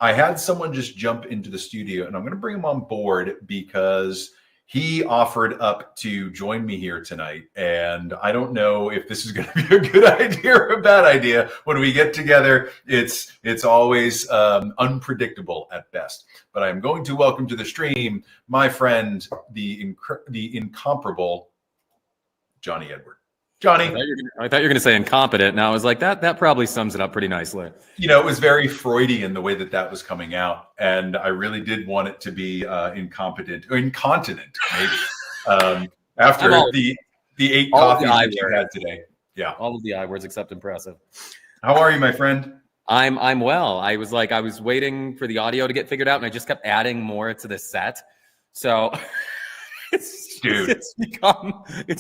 I had someone just jump into the studio, and I'm going to bring him on board because he offered up to join me here tonight. And I don't know if this is going to be a good idea or a bad idea. When we get together, it's always unpredictable at best. But I'm going to welcome to the stream my friend, the incomparable Johnny Edward. Johnny. I thought you were going to say incompetent. Now I was like, that probably sums it up pretty nicely. It was very Freudian the way that was coming out. And I really did want it to be incompetent or incontinent, maybe. After the 8 coffees that you had today. Yeah. All of the I words except impressive. How are you, my friend? I'm well. I was waiting for the audio to get figured out, and I just kept adding more to the set. So it's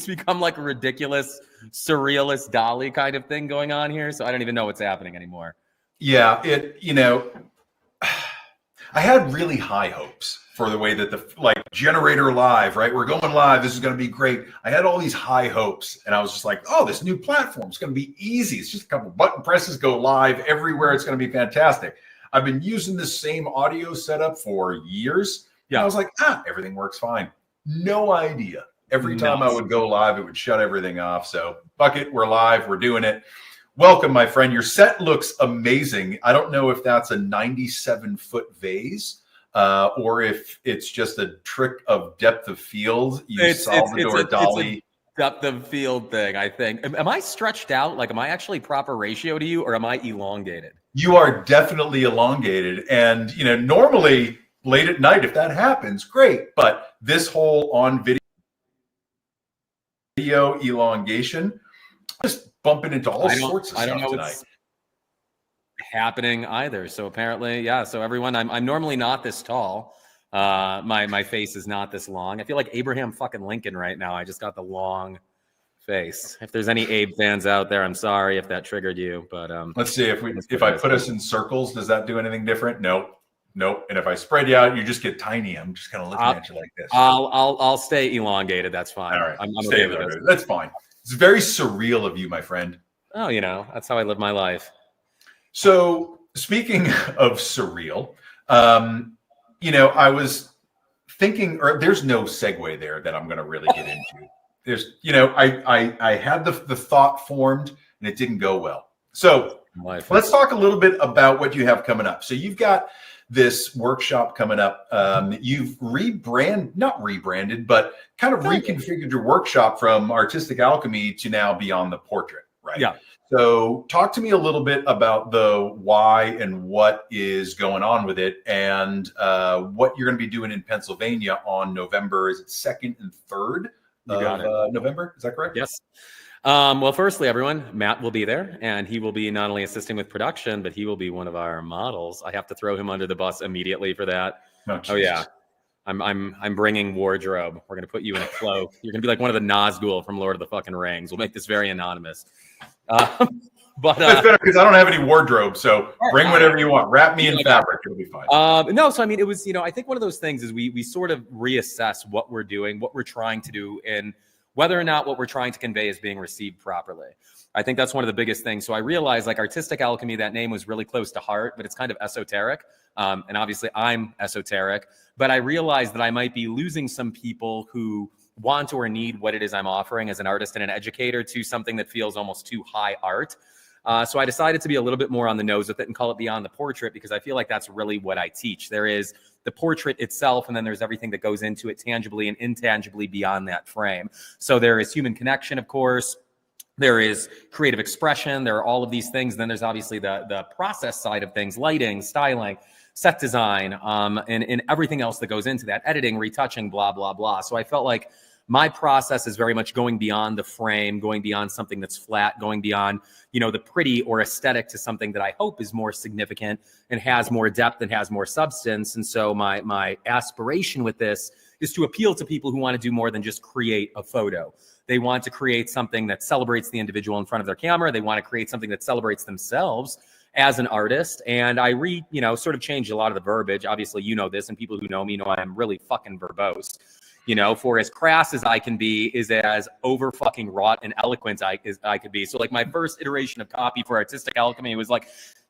become like a ridiculous surrealist Dolly kind of thing going on here. So I don't even know what's happening anymore. Yeah, I had really high hopes for the way that Generator Live, right? We're going live. This is going to be great. I had all these high hopes, and I was just like, oh, this new platform is going to be easy. It's just a couple button presses, go live everywhere. It's going to be fantastic. I've been using this same audio setup for years. Yeah. And I was like, everything works fine. No idea. Every time I would go live, it would shut everything off. So, fuck it, we're live. We're doing it. Welcome, my friend. Your set looks amazing. I don't know if that's a 97-foot vase or if it's just a trick of depth of field. Salvador Dali. Depth of field thing, I think. Am I stretched out? Like, am I actually proper ratio to you, or am I elongated? You are definitely elongated. And, normally late at night, if that happens, great. But this whole on video elongation, just bumping into all sorts of stuff tonight. I don't know what's happening either. So apparently, yeah. So everyone, I'm normally not this tall. My face is not this long. I feel like Abraham fucking Lincoln right now. I just got the long face. If there's any Abe fans out there, I'm sorry if that triggered you. But let's see if I put us in circles, does that do anything different? Nope. And if I spread you out, you just get tiny. I'm just kind of looking at you like this. I'll stay elongated. That's fine. All right. I'm okay with it. That's fine. It's very surreal of you, my friend. Oh, that's how I live my life. So speaking of surreal, I was thinking, or there's no segue there that I'm going to really get into. There's, I had the thought formed and it didn't go well. So let's talk a little bit about what you have coming up. So you've got this workshop coming up. You've not rebranded, but kind of reconfigured your workshop from Artistic Alchemy to now Beyond the Portrait, right? Yeah. So talk to me a little bit about the why and what is going on with it, and what you're going to be doing in Pennsylvania on November, is it 2nd and 3rd of November? Is that correct? Yes. Well, firstly, everyone, Matt will be there, and he will be not only assisting with production, but he will be one of our models. I have to throw him under the bus immediately for that. Oh yeah. I'm bringing wardrobe. We're going to put you in a cloak. You're going to be like one of the Nazgul from Lord of the fucking Rings. We'll make this very anonymous. But that's better because I don't have any wardrobe. So bring whatever you want. Wrap me in fabric. It'll be fine. No, so I mean, it was, I think one of those things is we sort of reassess what we're doing, what we're trying to do, and whether or not what we're trying to convey is being received properly. I think that's one of the biggest things. So I realized Artistic Alchemy, that name was really close to heart, but it's kind of esoteric. And obviously I'm esoteric, but I realized that I might be losing some people who want or need what it is I'm offering as an artist and an educator to something that feels almost too high art. So I decided to be a little bit more on the nose with it and call it Beyond the Portrait, because I feel like that's really what I teach. There is the portrait itself, and then there's everything that goes into it tangibly and intangibly beyond that frame. So there is human connection, of course. There is creative expression. There are all of these things. Then there's obviously the process side of things, lighting, styling, set design, and everything else that goes into that, editing, retouching, blah, blah, blah. So I felt like my process is very much going beyond the frame, going beyond something that's flat, going beyond, the pretty or aesthetic to something that I hope is more significant and has more depth and has more substance. And so my aspiration with this is to appeal to people who want to do more than just create a photo. They want to create something that celebrates the individual in front of their camera. They want to create something that celebrates themselves as an artist. And I sort of changed a lot of the verbiage. Obviously, this, and people who know me know I'm really fucking verbose. For as crass as I can be is as over fucking wrought and eloquent I could be. So my first iteration of copy for Artistic Alchemy was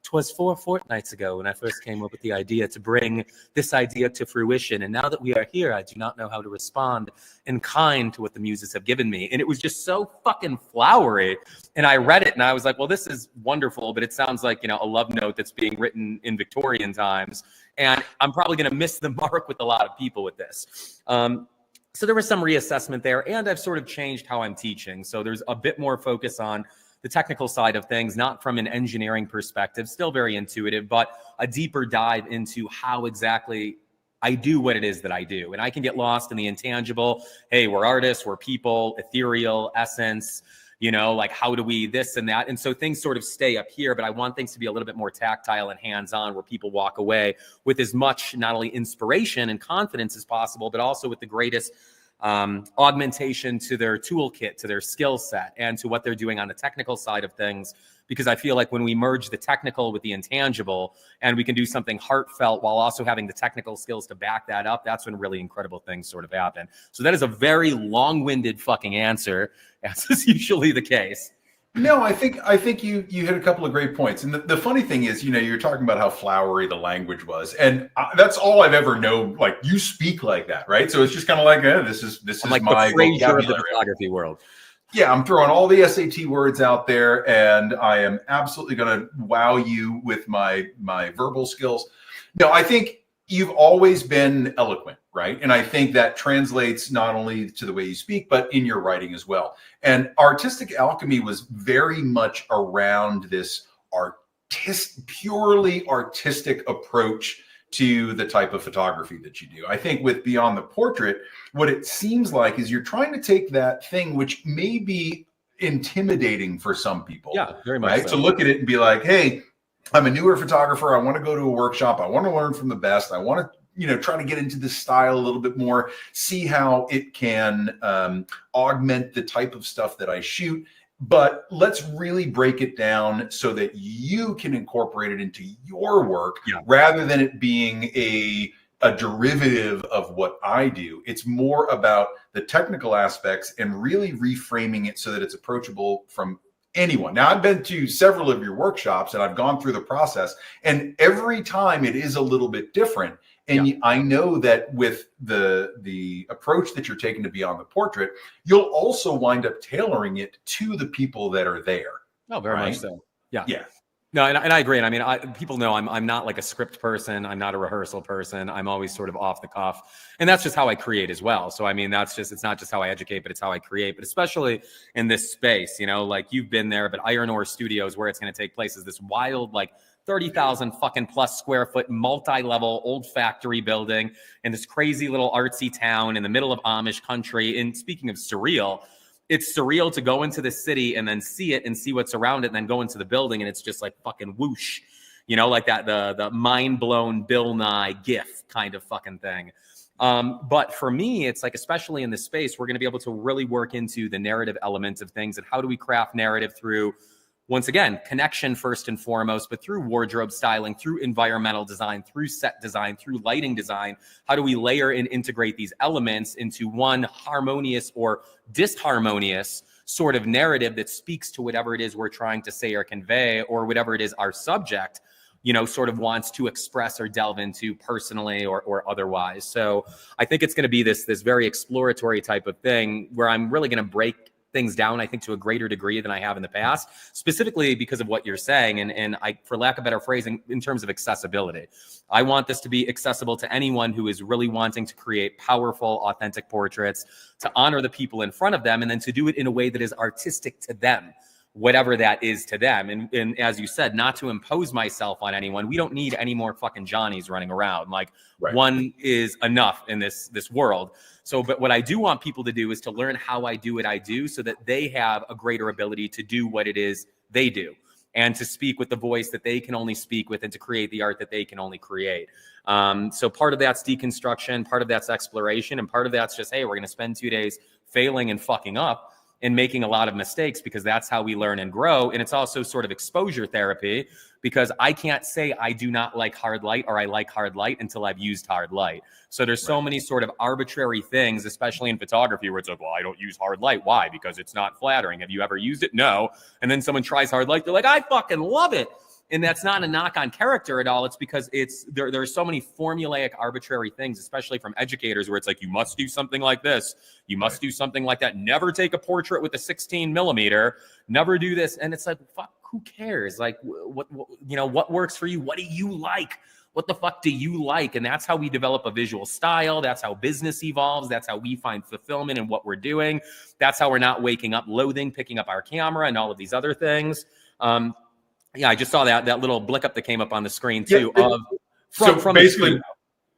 'Twas 4 fortnights ago when I first came up with the idea to bring this idea to fruition. And now that we are here, I do not know how to respond in kind to what the muses have given me. And it was just so fucking flowery. And I read it and I was like, well, this is wonderful, but it sounds like, a love note that's being written in Victorian times. And I'm probably going to miss the mark with a lot of people with this. So there was some reassessment there, and I've sort of changed how I'm teaching. So there's a bit more focus on the technical side of things, not from an engineering perspective, still very intuitive, but a deeper dive into how exactly I do what it is that I do. And I can get lost in the intangible. Hey, we're artists, we're people, ethereal, essence, like how do we this and that? And so things sort of stay up here, but I want things to be a little bit more tactile and hands-on, where people walk away with as much not only inspiration and confidence as possible, but also with the greatest augmentation to their toolkit, to their skill set, and to what they're doing on the technical side of things. Because I feel like when we merge the technical with the intangible and we can do something heartfelt while also having the technical skills to back that up, that's when really incredible things sort of happen. So that is a very long-winded fucking answer, as is usually the case. No, I think you hit a couple of great points. And the funny thing is, you're talking about how flowery the language was, and that's all I've ever known. Like, you speak like that, right? So it's just kind of like, this is like my the Frasier vocabulary of the photography world. Yeah, I'm throwing all the SAT words out there, and I am absolutely going to wow you with my verbal skills. No, I think you've always been eloquent, right? And I think that translates not only to the way you speak, but in your writing as well. And Artistic Alchemy was very much around this purely artistic approach to the type of photography that you do. I think with Beyond the Portrait, what it seems like is you're trying to take that thing which may be intimidating for some people. Yeah, very much right? so. To look at it and be like, hey, I'm a newer photographer. I want to go to a workshop. I want to learn from the best. I want to, try to get into this style a little bit more, see how it can augment the type of stuff that I shoot. But let's really break it down so that you can incorporate it into your work rather than it being a derivative of what I do. It's more about the technical aspects and really reframing it so that it's approachable from anyone. Now, I've been to several of your workshops and I've gone through the process, and every time it is a little bit different. And I know that with the approach that you're taking to Beyond the Portrait, you'll also wind up tailoring it to the people that are there. Oh, very much so. Yeah. Yeah. No, and I agree. And I mean, people know I'm not like a script person. I'm not a rehearsal person. I'm always sort of off the cuff. And that's just how I create as well. So, I mean, it's not just how I educate, but it's how I create. But especially in this space, like you've been there, but Iron Ore Studios, where it's going to take place, is this wild, like 30,000 fucking plus square foot, multi-level old factory building in this crazy little artsy town in the middle of Amish country. And speaking of surreal, it's surreal to go into the city and then see it and see what's around it and then go into the building and it's just like fucking whoosh, like that, the mind blown Bill Nye gif kind of fucking thing. But for me, it's like, especially in this space, we're going to be able to really work into the narrative elements of things and how do we craft narrative through, once again, connection first and foremost, but through wardrobe styling, through environmental design, through set design, through lighting design. How do we layer and integrate these elements into one harmonious or disharmonious sort of narrative that speaks to whatever it is we're trying to say or convey, or whatever it is our subject, sort of wants to express or delve into personally or otherwise. So I think it's going to be this very exploratory type of thing where I'm really going to break things down, I think, to a greater degree than I have in the past, specifically because of what you're saying. And I, for lack of better phrasing, in terms of accessibility, I want this to be accessible to anyone who is really wanting to create powerful, authentic portraits, to honor the people in front of them, and then to do it in a way that is artistic to them, whatever that is to them. And as you said, not to impose myself on anyone. We don't need any more fucking Johnnies running around. Like, one is enough in this world. So, but what I do want people to do is to learn how I do what I do so that they have a greater ability to do what it is they do and to speak with the voice that they can only speak with and to create the art that they can only create. So part of that's deconstruction, part of that's exploration, and part of that's just, hey, we're going to spend 2 days failing and fucking up and making a lot of mistakes, because that's how we learn and grow. And it's also sort of exposure therapy, because I can't say I do not like hard light or I like hard light until I've used hard light. So there's so many sort of arbitrary things, especially in photography, where it's like, well, I don't use hard light. Why? Because it's not flattering. Have you ever used it? No. And then someone tries hard light. They're like, I fucking love it. And that's not a knock on character at all. It's because there are so many formulaic, arbitrary things, especially from educators, where it's like, you must do something like this, you must do something like that. Never take a portrait with a 16 millimeter. Never do this. And it's like, fuck, who cares? Like, what works for you? What do you like? What the fuck do you like? And that's how we develop a visual style. That's how business evolves. That's how we find fulfillment in what we're doing. That's how we're not waking up loathing, picking up our camera and all of these other things. Yeah, I just saw that little blick up that came up on the screen too. From basically,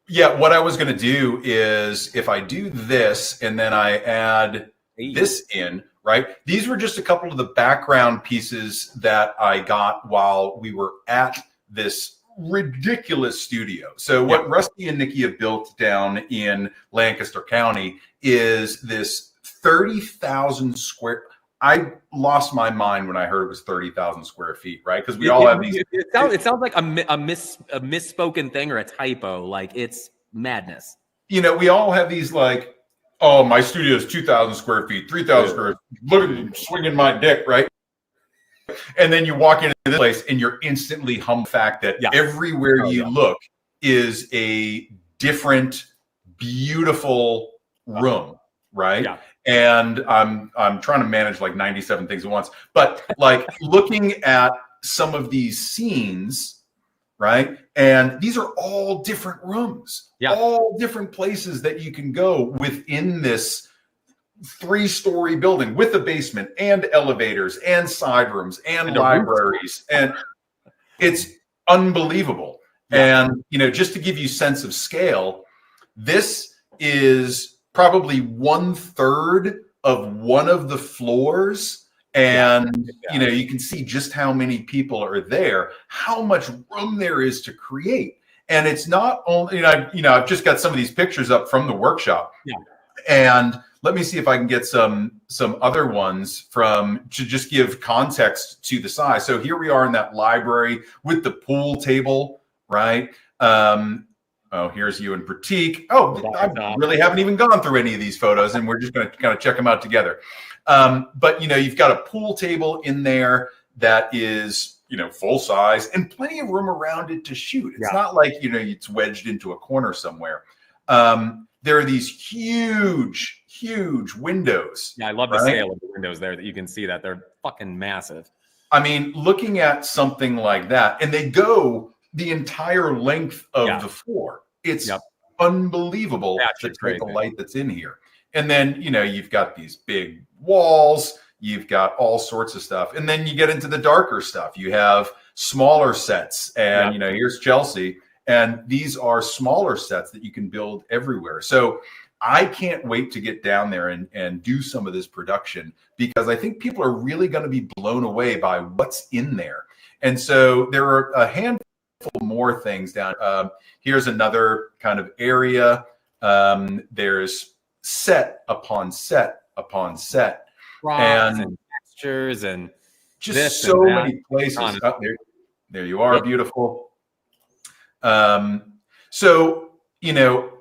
what I was going to do is, if I do this and then I add this in, right? These were just a couple of the background pieces that I got while we were at this ridiculous studio. So what Rusty and Nikki have built down in Lancaster County is this 30,000 square. I lost my mind when I heard it was 30,000 square feet, right? Because we all have these. It sounds like a misspoken thing or a typo. Like, it's madness. We all have these like, oh, my studio is 2,000 square feet, 3,000 square feet. Look at me swinging my dick, right? And then you walk into this place and you're instantly humbled the fact that everywhere you look is a different, beautiful room, right? Yeah. And I'm trying to manage like 97 things at once, but like looking at some of these scenes, right? And these are all different rooms, all different places that you can go within this 3-story building with a basement and elevators and side rooms and libraries. And it's unbelievable. Yeah. And, just to give you sense of scale, this is probably 1/3 of one of the floors. And, you can see just how many people are there, how much room there is to create. And it's not only, I've just got some of these pictures up from the workshop. Yeah. And let me see if I can get some other ones to just give context to the size. So here we are in that library with the pool table, right? Here's you and Pratik. I really haven't even gone through any of these photos, and we're just going to kind of check them out together. But you've got a pool table in there that is, full size and plenty of room around it to shoot. It's not like, it's wedged into a corner somewhere. There are these huge windows. Yeah, I love the scale of the windows there that you can see that. They're fucking massive. I mean, looking at something like that, and they go the entire length of the floor. It's unbelievable the light that's in here. And then, you've got these big walls, you've got all sorts of stuff. And then you get into the darker stuff. You have smaller sets, and, here's Chelsea. And these are smaller sets that you can build everywhere. So I can't wait to get down there and do some of this production, because I think people are really going to be blown away by what's in there. And so there are a handful more things down. Here's another kind of area. There's set upon set upon set. And textures and just so many places. There you are. Beautiful. So,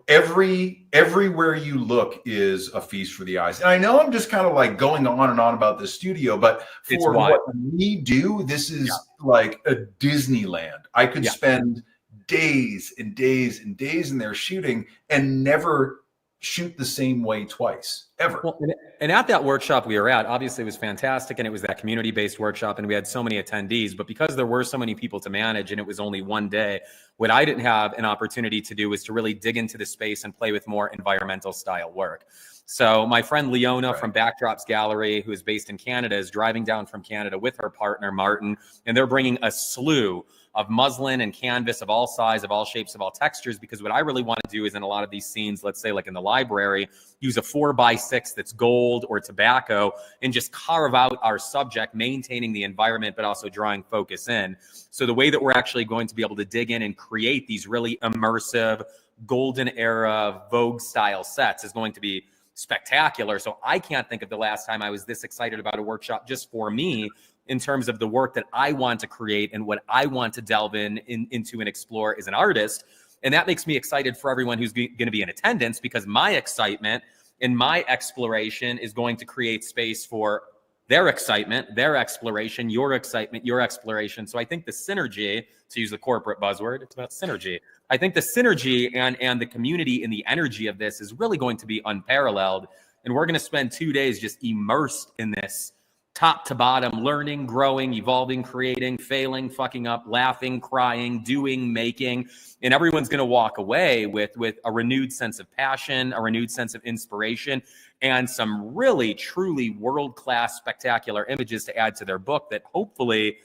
everywhere you look is a feast for the eyes. And I know I'm just kind of like going on and on about this studio, but for what we do, this is like a Disneyland. I could spend days and days and days in there shooting and never shoot the same way twice, ever. Well, and at that workshop we were at, obviously it was fantastic, and it was that community-based workshop, and we had so many attendees, but because there were so many people to manage and it was only one day, what I didn't have an opportunity to do was to really dig into the space and play with more environmental style work. So my friend Leona from Backdrops Gallery, who is based in Canada, is driving down from Canada with her partner, Martin, and they're bringing a slew of muslin and canvas of all size, of all shapes, of all textures, because what I really want to do is in a lot of these scenes, let's say like in the library, use a 4x6 that's gold or tobacco and just carve out our subject, maintaining the environment, but also drawing focus in. So the way that we're actually going to be able to dig in and create these really immersive, golden era Vogue style sets is going to be spectacular. So I can't think of the last time I was this excited about a workshop just for me, in terms of the work that I want to create and what I want to delve into and explore as an artist. And that makes me excited for everyone who's going to be in attendance, because my excitement and my exploration is going to create space for their excitement, their exploration, your excitement, your exploration. So I think the synergy, to use the corporate buzzword, it's about synergy. I think the synergy and the community and the energy of this is really going to be unparalleled. And we're going to spend 2 days just immersed in this, top to bottom, learning, growing, evolving, creating, failing, fucking up, laughing, crying, doing, making. And everyone's going to walk away with a renewed sense of passion, a renewed sense of inspiration, and some really, truly world-class, spectacular images to add to their book that hopefully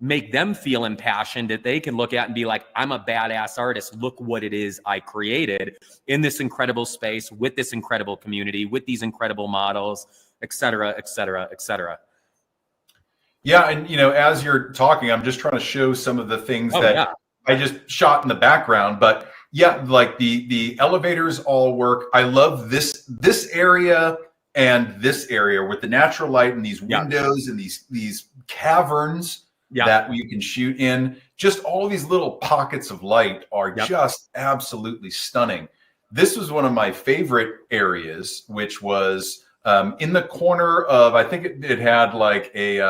make them feel impassioned, that they can look at and be like, I'm a badass artist. Look what it is I created in this incredible space with this incredible community, with these incredible models, et cetera, et cetera, et cetera. Yeah. And, as you're talking, I'm just trying to show some of the things that I just shot in the background. But yeah, like the elevators all work. I love this area and this area with the natural light and these windows and these caverns that you can shoot in. Just all these little pockets of light are just absolutely stunning. This was one of my favorite areas, which was in the corner of, I think it had like a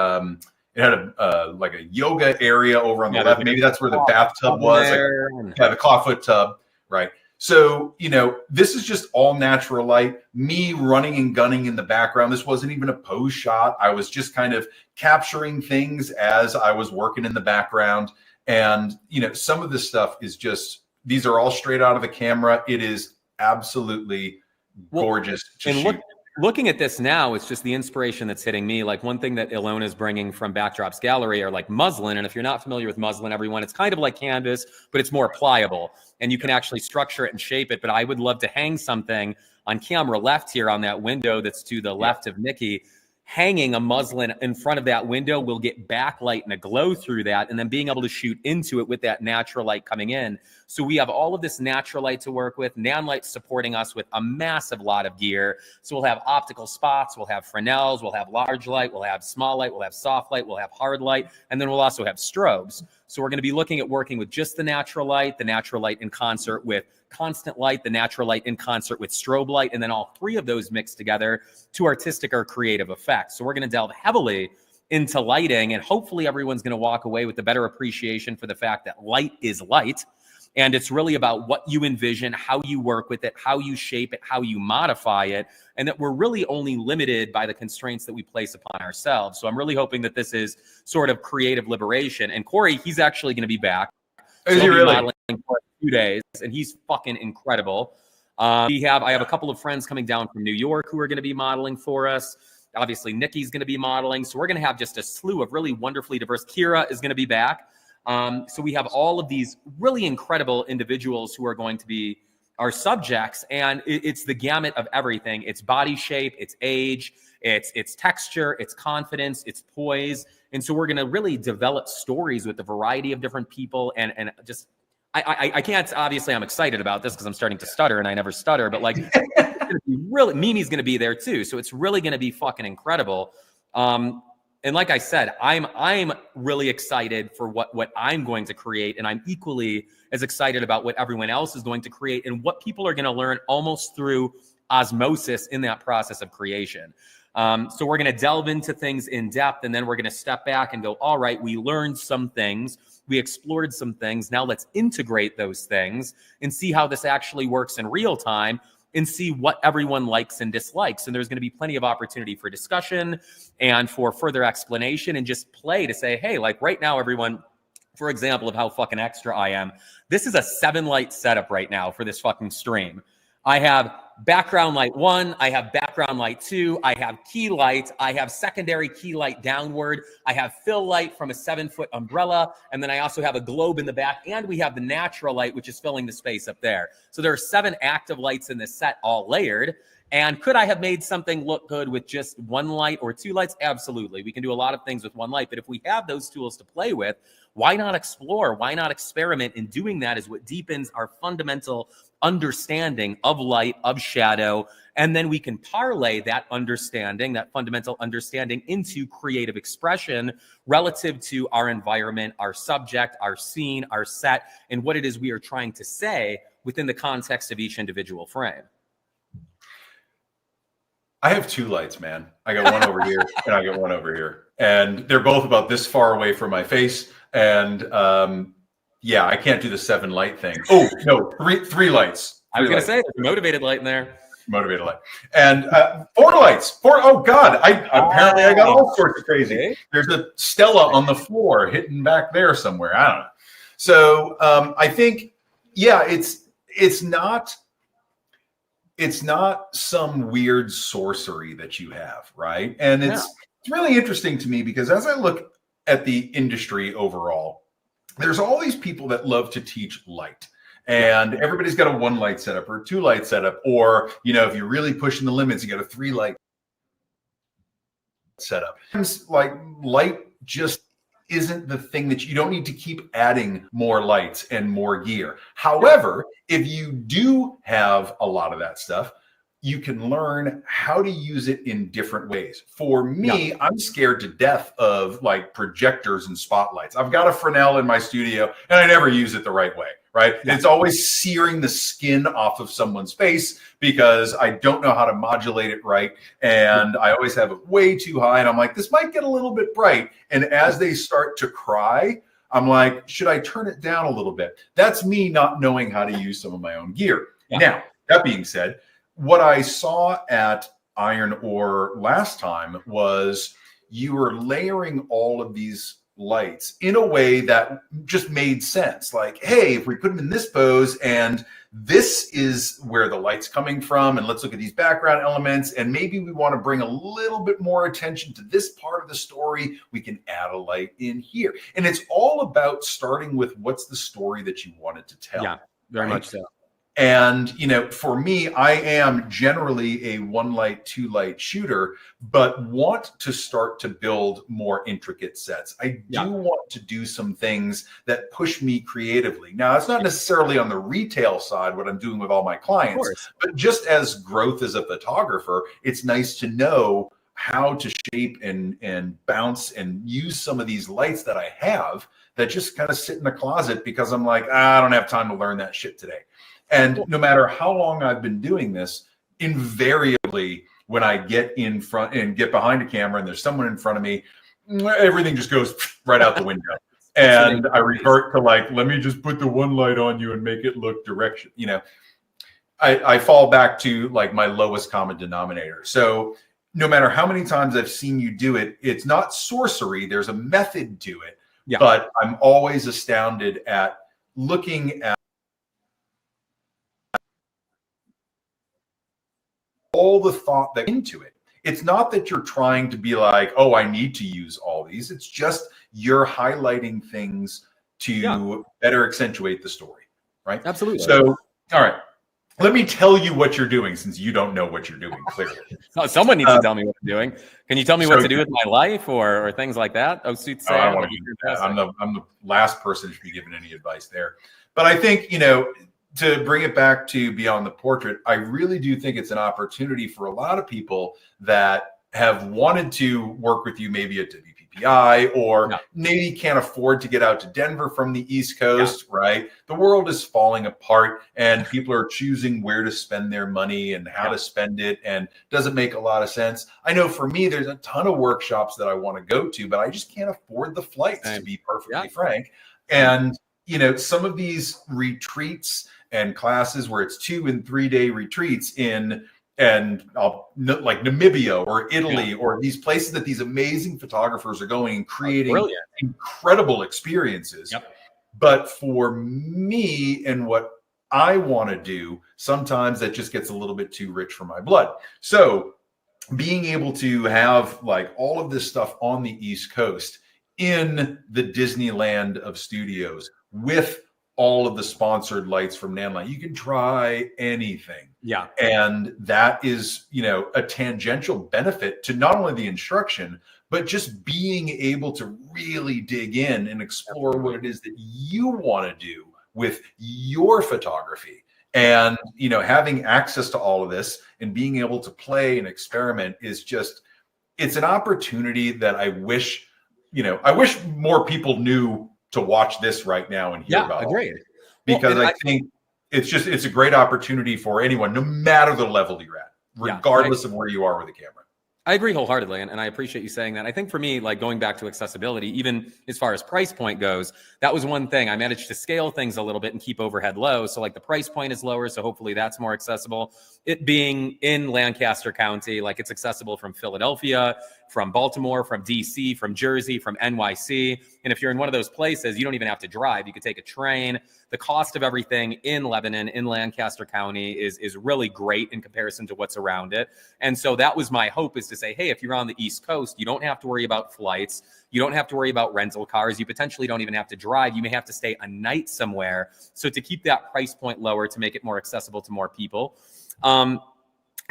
like a yoga area over on the left. Maybe that's where the bathtub was. The clawfoot tub, right? So, this is just all natural light, me running and gunning in the background. This wasn't even a pose shot. I was just kind of capturing things as I was working in the background. And, some of this stuff is just, these are all straight out of the camera. It is absolutely gorgeous to shoot. Looking at this now, it's just the inspiration that's hitting me. Like one thing that Ilona is bringing from Backdrops Gallery are like muslin. And if you're not familiar with muslin, everyone, it's kind of like canvas, but it's more pliable and you can actually structure it and shape it. But I would love to hang something on camera left here on that window that's to the left of Nikki. Hanging a muslin in front of that window will get backlight and a glow through that, and then being able to shoot into it with that natural light coming in. So we have all of this natural light to work with, Nanlite supporting us with a massive lot of gear. So we'll have optical spots, we'll have Fresnels, we'll have large light, we'll have small light, we'll have soft light, we'll have hard light, and then we'll also have strobes. So we're going to be looking at working with just the natural light in concert with constant light, the natural light in concert with strobe light, and then all three of those mixed together to artistic or creative effects. So we're going to delve heavily into lighting, and hopefully everyone's going to walk away with a better appreciation for the fact that light is light. And it's really about what you envision, how you work with it, how you shape it, how you modify it, and that we're really only limited by the constraints that we place upon ourselves. So I'm really hoping that this is sort of creative liberation. And Corey, he's actually going to be back. Is he really? Modeling for a few days, and he's fucking incredible. I have a couple of friends coming down from New York who are going to be modeling for us. Obviously, Nikki's going to be modeling. So we're going to have just a slew of really wonderfully diverse. Kira is going to be back. So we have all of these really incredible individuals who are going to be our subjects, and it's the gamut of everything. It's body shape, it's age, it's texture, it's confidence, it's poise. And so we're going to really develop stories with a variety of different people, and just I can't, obviously I'm excited about this because I'm starting to stutter and I never stutter, but like it's gonna be really, Mimi's going to be there too. So it's really going to be fucking incredible. And like I said, I'm really excited for what I'm going to create, and I'm equally as excited about what everyone else is going to create and what people are going to learn almost through osmosis in that process of creation. So we're going to delve into things in depth, and then we're going to step back and go, all right, we learned some things, we explored some things, now let's integrate those things and see how this actually works in real time, and see what everyone likes and dislikes. And there's going to be plenty of opportunity for discussion and for further explanation and just play to say, hey, like right now, everyone, for example of how fucking extra I am, this is a 7-light setup right now for this fucking stream. I have background light 1, I have background light 2, I have key light, I have secondary key light downward, I have fill light from a 7-foot umbrella, and then I also have a globe in the back, and we have the natural light, which is filling the space up there. So there are 7 active lights in this set, all layered. And could I have made something look good with just 1 light or 2 lights? Absolutely. We can do a lot of things with 1 light, but if we have those tools to play with, why not explore? Why not experiment? And doing that is what deepens our fundamental understanding of light, of shadow, and then we can parlay that understanding, that fundamental understanding, into creative expression relative to our environment, our subject, our scene, our set, and what it is we are trying to say within the context of each individual frame. I have two lights, man. I got one over here and I got one over here. And they're both about this far away from my face. And yeah, I can't do the 7 light thing. Oh, no, three lights. I was going to say, there's a motivated light in there. Motivated light. And 4 lights. Oh God, apparently I got all sorts of crazy. Okay. There's a Stella on the floor hidden back there somewhere. I don't know. So I think, yeah, it's not some weird sorcery that you have, right? And it's really interesting to me because as I look at the industry overall, there's all these people that love to teach light. And everybody's got a 1 light setup or a 2 light setup, or if you're really pushing the limits, you got a 3 light setup. It's like light just isn't the thing that you don't need to keep adding more lights and more gear. However, if you do have a lot of that stuff, you can learn how to use it in different ways. For me, I'm scared to death of like projectors and spotlights. I've got a Fresnel in my studio and I never use it the right way, right? It's always searing the skin off of someone's face because I don't know how to modulate it right. And I always have it way too high. And I'm like, this might get a little bit bright. And as they start to cry, I'm like, should I turn it down a little bit? That's me not knowing how to use some of my own gear. Now, that being said, what I saw at Iron Ore last time was you were layering all of these lights in a way that just made sense. Like, hey, if we put them in this pose and this is where the light's coming from, and let's look at these background elements, and maybe we want to bring a little bit more attention to this part of the story, we can add a light in here. And it's all about starting with what's the story that you wanted to tell. Yeah, very much so. And, for me, I am generally a 1 light, 2 light shooter, but want to start to build more intricate sets. I do want to do some things that push me creatively. Now, it's not necessarily on the retail side, what I'm doing with all my clients, but just as growth as a photographer, it's nice to know how to shape and bounce and use some of these lights that I have that just kind of sit in the closet because I'm like, I don't have time to learn that shit today. And no matter how long I've been doing this, invariably, when I get in front and get behind a camera and there's someone in front of me, everything just goes right out the window. And I revert to like, let me just put the 1 light on you and make it look direction. I fall back to like my lowest common denominator. So no matter how many times I've seen you do it, it's not sorcery. There's a method to it. But I'm always astounded at looking at all the thought that into it. It's not that you're trying to be like, oh, I need to use all these. It's just you're highlighting things to better accentuate the story, right? Absolutely. So, all right, let me tell you what you're doing since you don't know what you're doing, clearly. Someone needs to tell me what I'm doing. Can you tell me what to do with my life or things like that? I don't want to do that. I'm the last person to be given any advice there. But I think, to bring it back to Beyond the Portrait, I really do think it's an opportunity for a lot of people that have wanted to work with you maybe at WPPI or maybe can't afford to get out to Denver from the East Coast, right? The world is falling apart and people are choosing where to spend their money and how to spend it, and doesn't make a lot of sense. I know for me, there's a ton of workshops that I want to go to, but I just can't afford the flights, to be perfectly frank. And, some of these retreats and classes where it's 2 and 3 day retreats like Namibia or Italy or these places that these amazing photographers are going and creating incredible experiences. But for me and what I want to do, sometimes that just gets a little bit too rich for my blood. So being able to have like all of this stuff on the East Coast in the Disneyland of studios with all of the sponsored lights from Nanline, you can try anything. And that is, a tangential benefit to not only the instruction, but just being able to really dig in and explore what it is that you want to do with your photography. And, having access to all of this and being able to play and experiment is just, it's an opportunity that I wish more people knew to watch this right now and hear about. Agreed. Because I think it's a great opportunity for anyone, no matter the level you're at. regardless of where you are with the camera. I agree wholeheartedly, and I appreciate you saying that. I think for me, like going back to accessibility, even as far as price point goes, that was one thing. I managed to scale things a little bit and keep overhead low. So like the price point is lower, so hopefully that's more accessible. It being in Lancaster County, like it's accessible from Philadelphia, from Baltimore, from DC, from Jersey, from NYC. And if you're in one of those places, you don't even have to drive. You could take a train. The cost of everything in Lebanon, in Lancaster County is really great in comparison to what's around it. And so that was my hope, is to say, hey, if you're on the East Coast, you don't have to worry about flights. You don't have to worry about rental cars. You potentially don't even have to drive. You may have to stay a night somewhere. So to keep that price point lower, to make it more accessible to more people.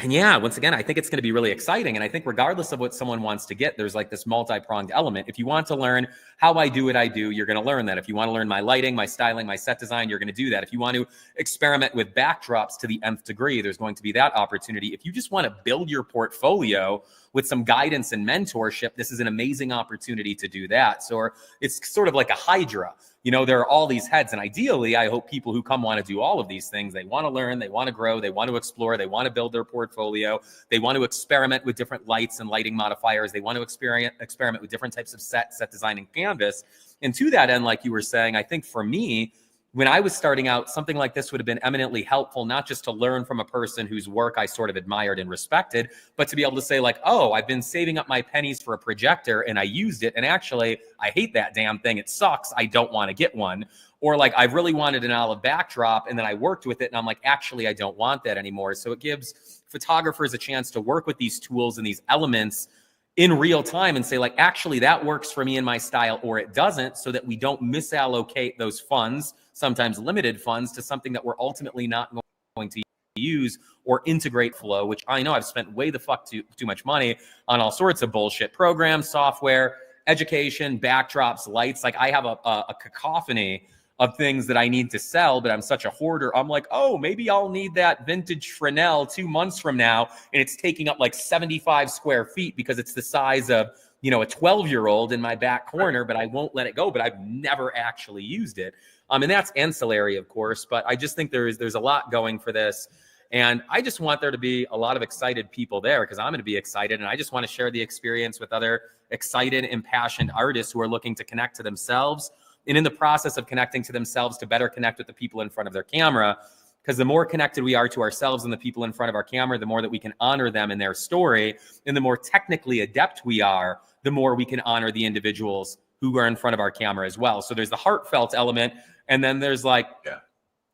And yeah, once again, I think it's going to be really exciting. And I think regardless of what someone wants to get, there's like this multi-pronged element. If you want to learn how I do what I do, you're going to learn that. If you want to learn my lighting, my styling, my set design, you're going to do that. If you want to experiment with backdrops to the nth degree, there's going to be that opportunity. If you just want to build your portfolio with some guidance and mentorship, this is an amazing opportunity to do that. So it's sort of like a hydra. You know, there are all these heads, and ideally, I hope people who come want to do all of these things. They want to learn, they want to grow, they want to explore, they want to build their portfolio, they want to experiment with different lights and lighting modifiers, they want to experiment with different types of set design and canvas. And to that end, like you were saying, I think for me, when I was starting out, something like this would have been eminently helpful, not just to learn from a person whose work I sort of admired and respected, but to be able to say like, oh, I've been saving up my pennies for a projector and I used it. And actually, I hate that damn thing. It sucks. I don't want to get one. Or like, I really wanted an olive backdrop and then I worked with it and I'm like, actually, I don't want that anymore. So it gives photographers a chance to work with these tools and these elements in real time and say like, actually, that works for me in my style, or it doesn't, so that we don't misallocate those funds, sometimes limited funds, to something that we're ultimately not going to use or integrate flow, which I know I've spent way the fuck too much money on all sorts of bullshit programs, software, education, backdrops, lights. Like I have a cacophony of things that I need to sell, but I'm such a hoarder. I'm like, oh, maybe I'll need that vintage Fresnel 2 months from now. And it's taking up like 75 square feet because it's the size of, you know, a 12-year-old in my back corner, but I won't let it go. But I've never actually used it. And that's ancillary, of course, but I just think there's a lot going for this. And I just want there to be a lot of excited people there, because I'm going to be excited. And I just want to share the experience with other excited, impassioned artists who are looking to connect to themselves, and in the process of connecting to themselves, to better connect with the people in front of their camera. Because the more connected we are to ourselves and the people in front of our camera, the more that we can honor them and their story. And the more technically adept we are, the more we can honor the individuals who are in front of our camera as well. So there's the heartfelt element. And then there's like,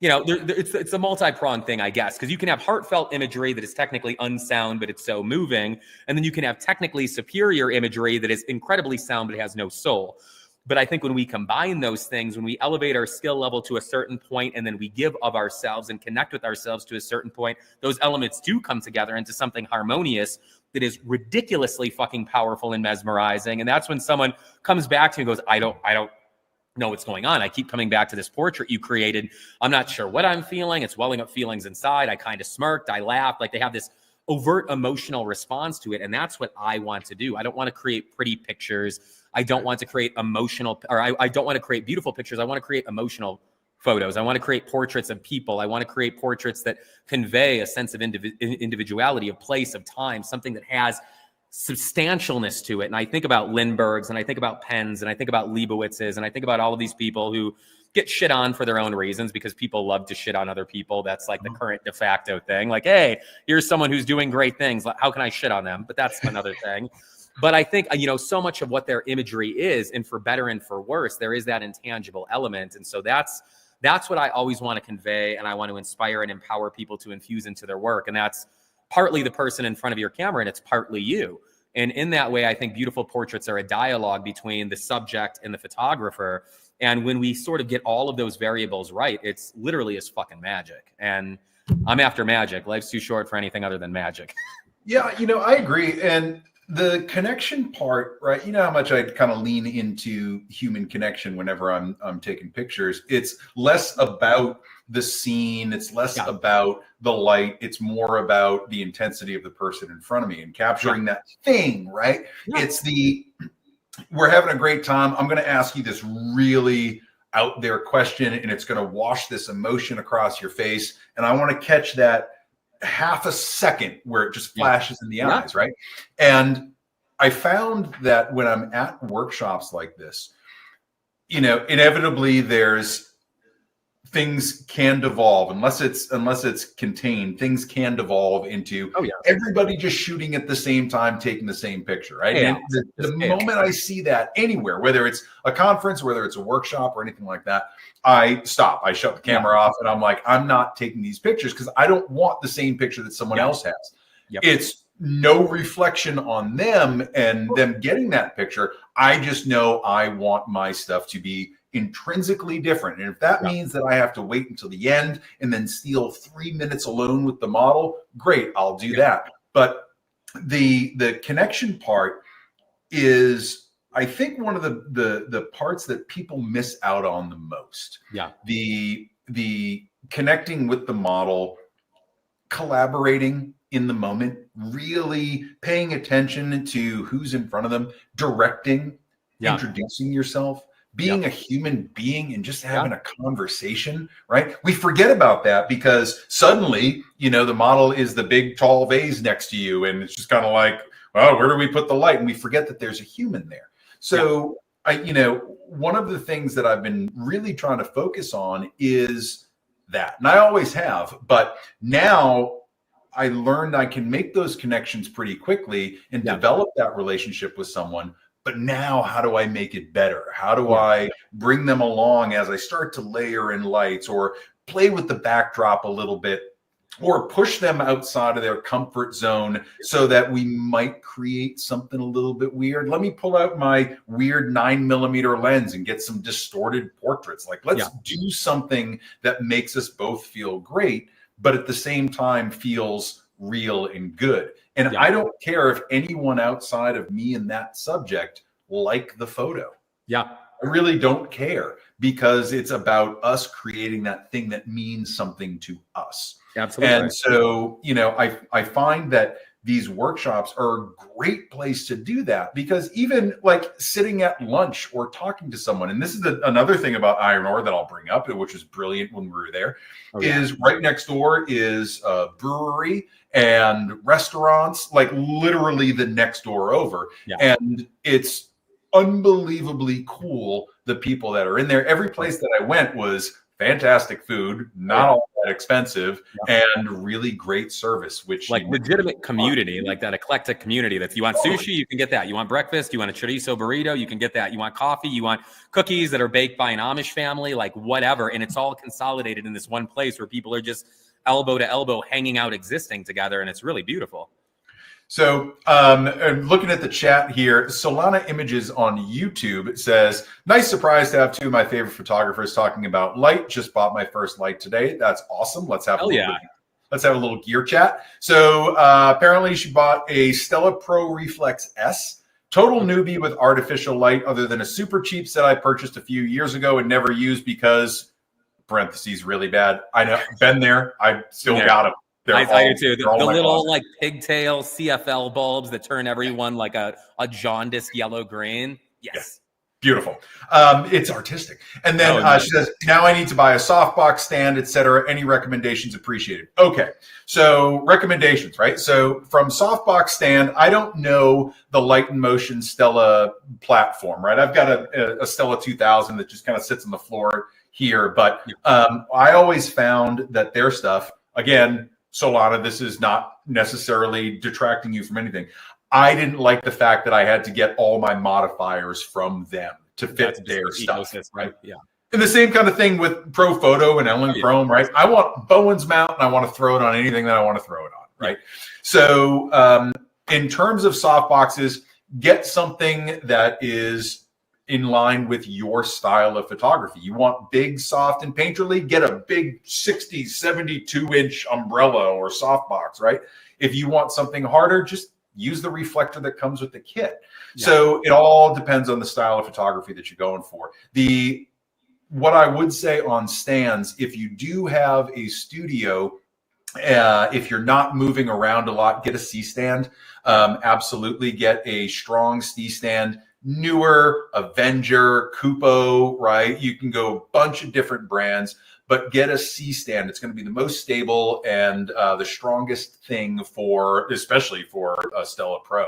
you know, it's a multi-pronged thing, I guess, because you can have heartfelt imagery that is technically unsound, but it's so moving. And then you can have technically superior imagery that is incredibly sound, but it has no soul. But I think when we combine those things, when we elevate our skill level to a certain point, and then we give of ourselves and connect with ourselves to a certain point, those elements do come together into something harmonious that is ridiculously fucking powerful and mesmerizing. And that's when someone comes back to me and goes, I don't know what's going on. I keep coming back to this portrait you created. I'm not sure what I'm feeling. It's welling up feelings inside. I kind of smirked. I laughed. Like they have this overt emotional response to it. And that's what I want to do. I don't want to create pretty pictures. I don't want to create emotional, or I don't want to create beautiful pictures. I want to create emotional photos. I want to create portraits of people. I want to create portraits that convey a sense of individuality, of place, of time, something that has substantialness to it. And I think about Lindberghs, and I think about Penns, and I think about Leibowitzes, and I think about all of these people who get shit on for their own reasons, because people love to shit on other people. That's like the current de facto thing. Like, hey, here's someone who's doing great things. How can I shit on them? But that's another thing. But I think, you know, so much of what their imagery is, and for better and for worse, there is that intangible element. And so that's what I always want to convey, and I want to inspire and empower people to infuse into their work. And that's partly the person in front of your camera, and it's partly you. And in that way, I think beautiful portraits are a dialogue between the subject and the photographer. And when we sort of get all of those variables right, it's literally is fucking magic. And I'm after magic. Life's too short for anything other than magic. Yeah, you know, I agree. And the connection part, right? You know how much I kind of lean into human connection whenever I'm taking pictures. It's less about the scene. It's less about the light. It's more about the intensity of the person in front of me and capturing that thing, right? It's we're having a great time. I'm going to ask you this really out there question, and it's going to wash this emotion across your face. And I want to catch that half a second where it just Yeah. flashes in the Yeah. eyes, right? And I found that when I'm at workshops like this, inevitably there's things can devolve unless it's contained. Things can devolve into Oh yeah. everybody just shooting at the same time, taking the same picture, right? Chaos. And the Just chaos. moment I see that anywhere, whether it's a conference, whether it's a workshop or anything like that, I stop. I shut the camera off, and I'm like, I'm not taking these pictures because I don't want the same picture that someone else has. Yep. It's no reflection on them and them getting that picture. I just know I want my stuff to be intrinsically different. And if that means that I have to wait until the end and then steal 3 minutes alone with the model, great, I'll do that. But the connection part is, I think, one of the parts that people miss out on the most. Yeah. The connecting with the model, collaborating in the moment, really paying attention to who's in front of them, directing, introducing yourself, being a human being and just having a conversation, right? We forget about that because suddenly, the model is the big tall vase next to you. And it's just kind of like, well, where do we put the light? And we forget that there's a human there. So one of the things that I've been really trying to focus on is that. And I always have, but now I learned I can make those connections pretty quickly and develop that relationship with someone. But now, how do I make it better? How do I bring them along as I start to layer in lights or play with the backdrop a little bit or push them outside of their comfort zone so that we might create something a little bit weird? Let me pull out my weird 9mm lens and get some distorted portraits. Like, let's do something that makes us both feel great, but at the same time feels real and good. And I don't care if anyone outside of me and that subject like the photo. I really don't care, because it's about us creating that thing that means something to us. Absolutely. And so, I find that these workshops are a great place to do that, because even like sitting at lunch or talking to someone, and this is another thing about Iron Ore that I'll bring up, which was brilliant when we were there, is right next door is a brewery and restaurants, like literally the next door over. And it's unbelievably cool, the people that are in there. Every place that I went was fantastic food, not all that expensive, and really great service, which like legitimate community, like that eclectic community. That's, you want sushi, you can get that. You want breakfast, you want a chorizo burrito, you can get that. You want coffee, you want cookies that are baked by an Amish family, like whatever. And it's all consolidated in this one place where people are just elbow to elbow hanging out, existing together. And it's really beautiful. So looking at the chat here, Solana Images on YouTube says, nice surprise to have two of my favorite photographers talking about light. Just bought my first light today. That's awesome. Let's have a little gear chat. So apparently she bought a Stella Pro Reflex S. Total newbie with artificial light, other than a super cheap set I purchased a few years ago and never used because, parentheses, really bad. I know, been there. I still got them. I do too. The little like pigtail CFL bulbs that turn everyone like a jaundiced yellow green. Yes. Beautiful. It's artistic. And then she says, now I need to buy a softbox stand, etc. Any recommendations appreciated? Okay. So recommendations, right? So from softbox stand, I don't know the Light in Motion Stella platform, right? I've got a Stella 2000 that just kind of sits on the floor here. But I always found that their stuff, again, Solana, this is not necessarily detracting you from anything. I didn't like the fact that I had to get all my modifiers from them to fit their stuff, right? Yeah. And the same kind of thing with Pro Photo and Ellen Chrome, right? I want Bowen's mount and I want to throw it on anything that I want to throw it on, right? So in terms of soft boxes, get something that is in line with your style of photography. You want big, soft, and painterly, get a big 60, 72-inch umbrella or softbox, right? If you want something harder, just use the reflector that comes with the kit. So it all depends on the style of photography that you're going for. What I would say on stands, if you do have a studio, if you're not moving around a lot, get a C-stand. Absolutely get a strong C-stand. Newer, Avenger, Kupo, right? You can go a bunch of different brands, but get a C stand. It's going to be the most stable and the strongest thing especially for a Stella Pro.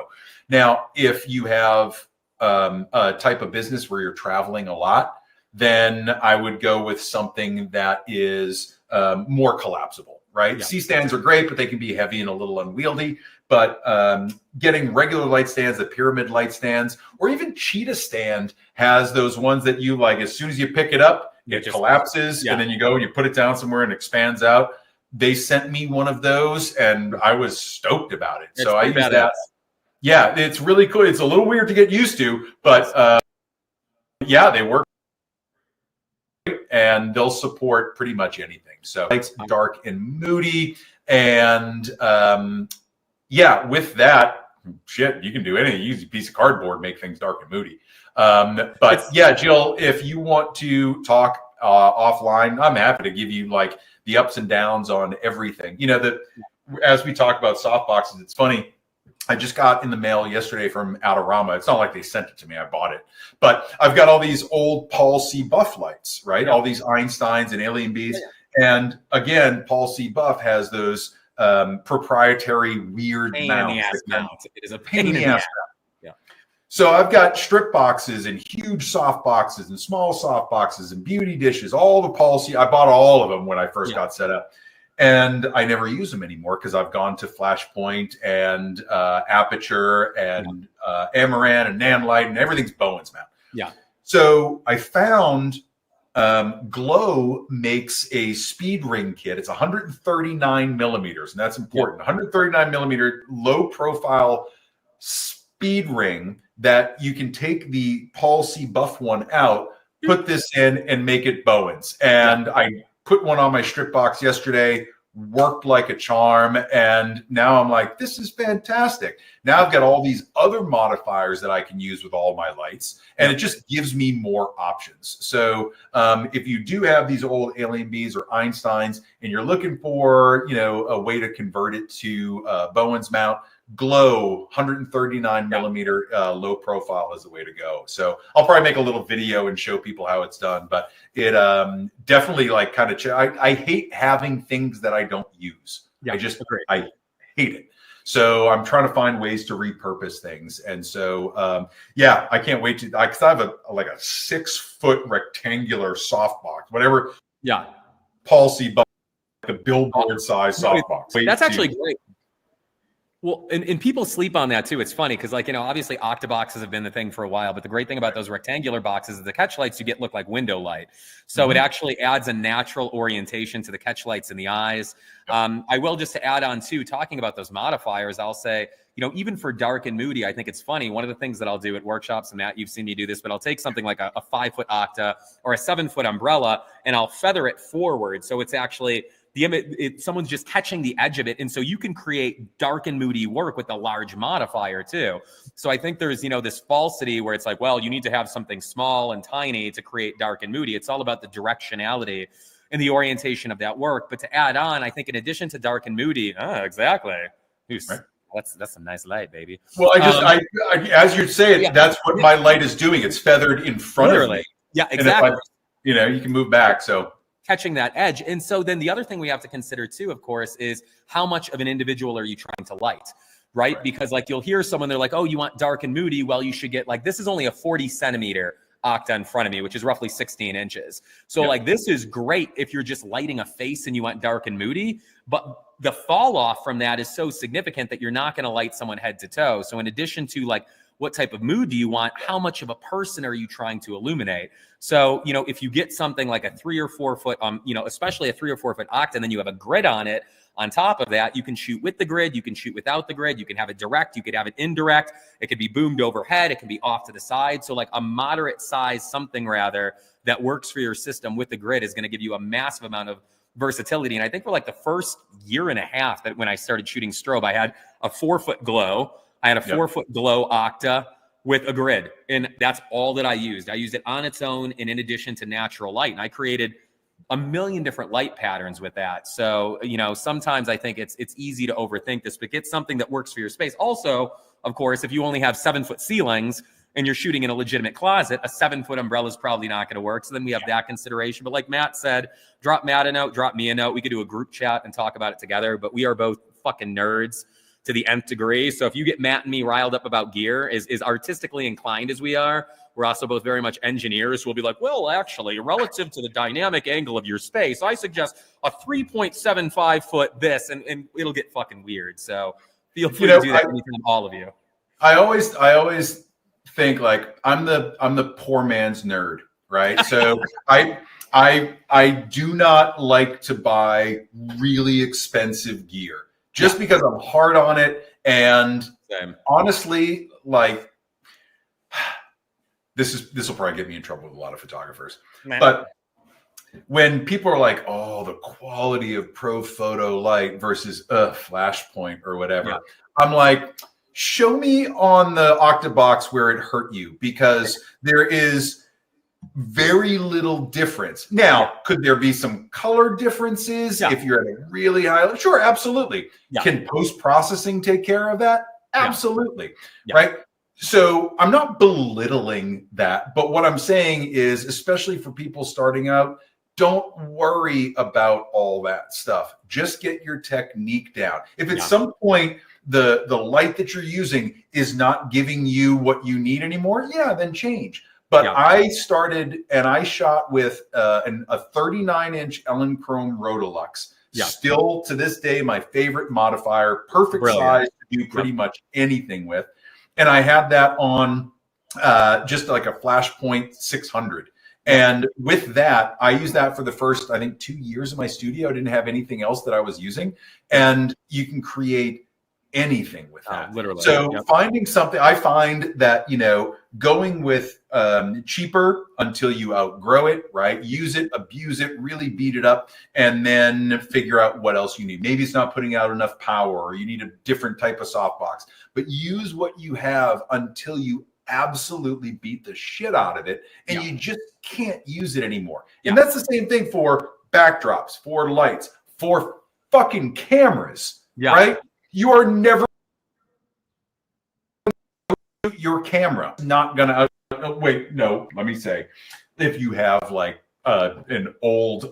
Now, if you have a type of business where you're traveling a lot, then I would go with something that is more collapsible, right? Yeah. C stands are great, but they can be heavy and a little unwieldy. But getting regular light stands, the pyramid light stands, or even Cheetah stand has those ones that you like, as soon as you pick it up, it collapses, and then you go and you put it down somewhere and expands out. They sent me one of those and I was stoked about it. So I use that. Yeah, it's really cool. It's a little weird to get used to, but yeah, they work and they'll support pretty much anything. So it's dark and moody. And yeah, with that, shit, you can do anything. Use a piece of cardboard, make things dark and moody. But yeah, Jill, if you want to talk offline, I'm happy to give you like the ups and downs on everything. You know, as we talk about soft boxes, it's funny. I just got in the mail yesterday from Adorama. It's not like they sent it to me. I bought it. But I've got all these old Paul C. Buff lights, right? Yeah. All these Einsteins and Alien Bees. Yeah. And again, Paul C. Buff has those proprietary weird mounts. It is a pain in the ass. Yeah. So I've got strip boxes and huge soft boxes and small soft boxes and beauty dishes, all the Paul C. I bought all of them when I first got set up. And I never use them anymore because I've gone to Flashpoint and Aperture and Amaran and Nanlite and everything's Bowens mount. Yeah. So I found Glow makes a speed ring kit. It's 139 millimeters, and that's important. 139 millimeter low profile speed ring that you can take the Paul C. Buff one out, put this in, and make it Bowens. And I put one on my strip box yesterday, worked like a charm, and now I'm like, this is fantastic. Now I've got all these other modifiers that I can use with all my lights, and it just gives me more options. So if you do have these old Alien Bees or Einsteins and you're looking for, you know, a way to convert it to Bowens mount, Glow 139 millimeter low profile is the way to go. So I'll probably make a little video and show people how it's done, but it definitely like kind of I hate having things that I don't use. I hate it. So I'm trying to find ways to repurpose things. And so yeah, I can't wait to because I have a 6-foot rectangular softbox, whatever. Yeah. Paul C. Buff, like a billboard size softbox. That's actually great. Well, and people sleep on that too. It's funny because, like, you know, obviously octaboxes have been the thing for a while, but the great thing about those rectangular boxes is the catch lights you get look like window light. So it actually adds a natural orientation to the catch lights in the eyes. I will, just to add on too, talking about those modifiers, I'll say, you know, even for dark and moody, I think it's funny. One of the things that I'll do at workshops, and Matt, you've seen me do this, but I'll take something like a 5-foot octa or a 7-foot umbrella and I'll feather it forward. So it's actually someone's just catching the edge of it. And so you can create dark and moody work with a large modifier too. So I think there's, you know, this falsity where it's like, well, you need to have something small and tiny to create dark and moody. It's all about the directionality and the orientation of that work. But to add on, I think in addition to dark and moody, exactly. Right. That's a nice light, baby. Well, I as you say it, that's what my light is doing. It's feathered in front of me. Yeah, exactly. You know, you can move back. So catching that edge. And so then the other thing we have to consider too, of course, is how much of an individual are you trying to light, right? Because like you'll hear someone, they're like, oh, you want dark and moody? Well, you should get like, this is only a 40 centimeter octa in front of me, which is roughly 16 inches. So like, this is great if you're just lighting a face and you want dark and moody, but the fall off from that is so significant that you're not going to light someone head to toe. So in addition to like, what type of mood do you want? How much of a person are you trying to illuminate? So, you know, if you get something like a 3 or 4 foot, you know, especially a 3 or 4 foot octa, and then you have a grid on it, on top of that, you can shoot with the grid, you can shoot without the grid, you can have it direct, you could have it indirect, it could be boomed overhead, it can be off to the side. So like a moderate size something rather that works for your system with the grid is going to give you a massive amount of versatility. And I think for like the first year and a half that when I started shooting strobe, I had a 4-foot glow. I had a 4-foot glow octa with a grid, and that's all that I used. I used it on its own and in addition to natural light. And I created a million different light patterns with that. So, you know, sometimes I think it's easy to overthink this, but get something that works for your space. Also, of course, if you only have 7-foot ceilings and you're shooting in a legitimate closet, a 7-foot umbrella is probably not going to work. So then we have that consideration. But like Matt said, drop Matt a note, drop me a note. We could do a group chat and talk about it together. But we are both fucking nerds to the nth degree. So if you get Matt and me riled up about gear, as artistically inclined as we are, we're also both very much engineers. We'll be like, well, actually, relative to the dynamic angle of your space, I suggest a 3.75 foot this, and it'll get fucking weird. So feel free to do that anytime, all of you. I always think like I'm the poor man's nerd, right? So I do not like to buy really expensive gear just because I'm hard on it. And honestly, like this will probably get me in trouble with a lot of photographers. Man. But when people are like, oh, the quality of pro photo light versus Flashpoint or whatever, I'm like, show me on the Octabox where it hurt you, because there is very little difference. Now, could there be some color differences if you're at a really high? Sure, absolutely. Can post-processing take care of that? Absolutely. Right? So I'm not belittling that, but what I'm saying is, especially for people starting out, don't worry about all that stuff. Just get your technique down. If at some point the light that you're using is not giving you what you need anymore, then change. But I started and I shot with a 39-inch Elinchrom Rotolux. Still to this day, my favorite modifier, perfect size to do pretty much anything with. And I had that on just like a Flashpoint 600. And with that, I used that for the first, I think, 2 years of my studio. I didn't have anything else that I was using. And you can create anything with that. Literally. So finding something, I find that, going with cheaper until you outgrow it, right? Use it, abuse it, really beat it up, and then figure out what else you need. Maybe it's not putting out enough power, or you need a different type of softbox, but use what you have until you absolutely beat the shit out of it, and you just can't use it anymore. And that's the same thing for backdrops, for lights, for fucking cameras, right? You are never your camera not gonna let me say, if you have like an old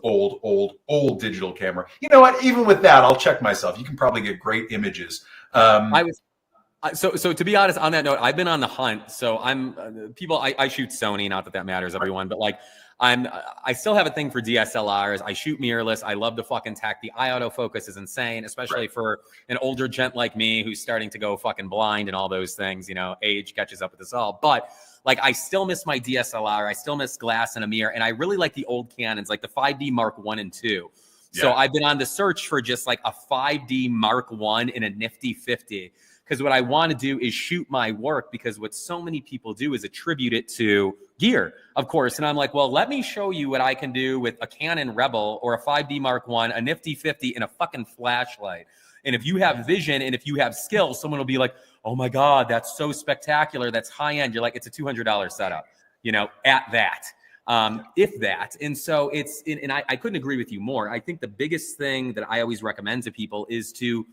digital camera, you know what, even with that, I'll check myself. You can probably get great images. So to be honest, on that note, I've been on the hunt. So I shoot Sony, not that matters, everyone, but like I still have a thing for DSLRs. I shoot mirrorless. I love the fucking tech. The eye autofocus is insane, especially for an older gent like me who's starting to go fucking blind and all those things. Age catches up with us all. But like, I still miss my DSLR. I still miss glass and a mirror. And I really like the old Canons, like the 5D Mark 1 and 2. So I've been on the search for just like a 5D Mark 1 in a nifty 50. Because what I want to do is shoot my work, because what so many people do is attribute it to gear, of course. And I'm like, well, let me show you what I can do with a Canon Rebel or a 5D Mark 1, a nifty 50, and a fucking flashlight. And if you have vision and if you have skill, someone will be like, oh my God, that's so spectacular. That's high end. You're like, it's a $200 setup, at that. If that. And so I couldn't agree with you more. I think the biggest thing that I always recommend to people is to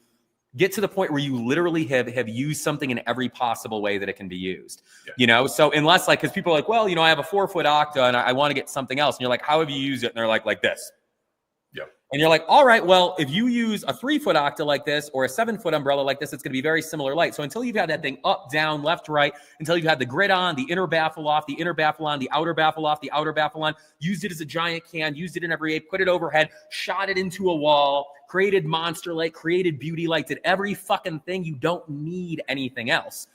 get to the point where you literally have used something in every possible way that it can be used, So unless because people are like, well, I have a 4-foot Octa and I want to get something else. And you're like, how have you used it? And they're like this. And you're like, all right, well, if you use a 3-foot Octa like this or a 7-foot umbrella like this, it's going to be very similar light. So until you've had that thing up, down, left, right, until you've had the grid on, the inner baffle off, the inner baffle on, the outer baffle off, the outer baffle on, used it as a giant can, used it in every ape, put it overhead, shot it into a wall, created monster light, created beauty light, did every fucking thing. You don't need anything else.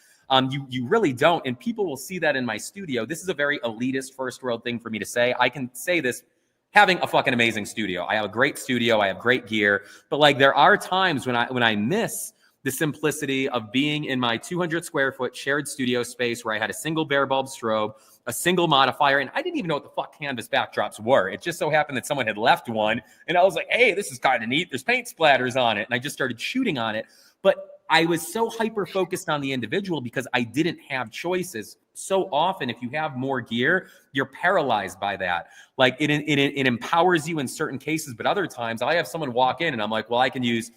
You really don't. And people will see that in my studio. This is a very elitist first world thing for me to say. I can say this having a fucking amazing studio. I have a great studio. I have great gear. But like, there are times when I miss the simplicity of being in my 200 square foot shared studio space where I had a single bare bulb strobe, a single modifier, and I didn't even know what the fuck canvas backdrops were. It just so happened that someone had left one, and I was like, hey, this is kind of neat. There's paint splatters on it. And I just started shooting on it. But I was so hyper-focused on the individual because I didn't have choices. So often, if you have more gear, you're paralyzed by that. Like, it empowers you in certain cases, but other times, I have someone walk in, and I'm like, well, I can use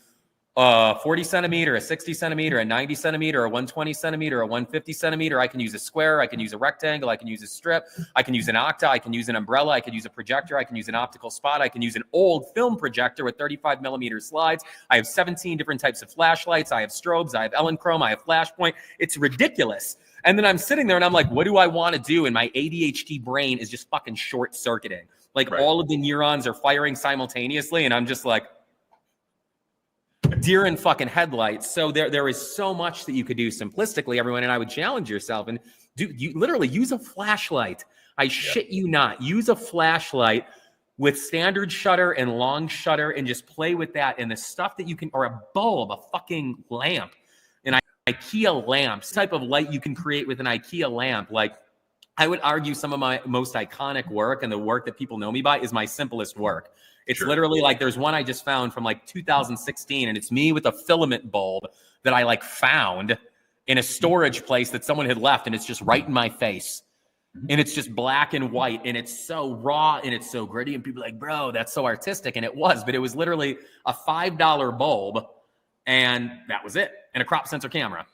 a 40 centimeter, a 60 centimeter, a 90 centimeter, a 120 centimeter, a 150 centimeter. I can use a square. I can use a rectangle. I can use a strip. I can use an octa. I can use an umbrella. I can use a projector. I can use an optical spot. I can use an old film projector with 35 millimeter slides. I have 17 different types of flashlights. I have strobes. I have Elinchrom. I have Flashpoint. It's ridiculous. And then I'm sitting there and I'm like, what do I want to do? And my ADHD brain is just fucking short circuiting. Like all of the neurons are firing simultaneously. And I'm just like, deer in fucking headlights. So there is so much that you could do simplistically, everyone. And I would challenge yourself and you literally use a flashlight. I shit you not. Use a flashlight with standard shutter and long shutter and just play with that. And the stuff that you can, or a bulb, a fucking lamp, an IKEA lamp, type of light you can create with an IKEA lamp. Like, I would argue some of my most iconic work and the work that people know me by is my simplest work. It's literally like, there's one I just found from like 2016, and it's me with a filament bulb that I like found in a storage place that someone had left, and it's just right in my face. And it's just black and white, and it's so raw and it's so gritty, and people are like, bro, that's so artistic. And it was, but it was literally a $5 bulb, and that was it, and a crop sensor camera.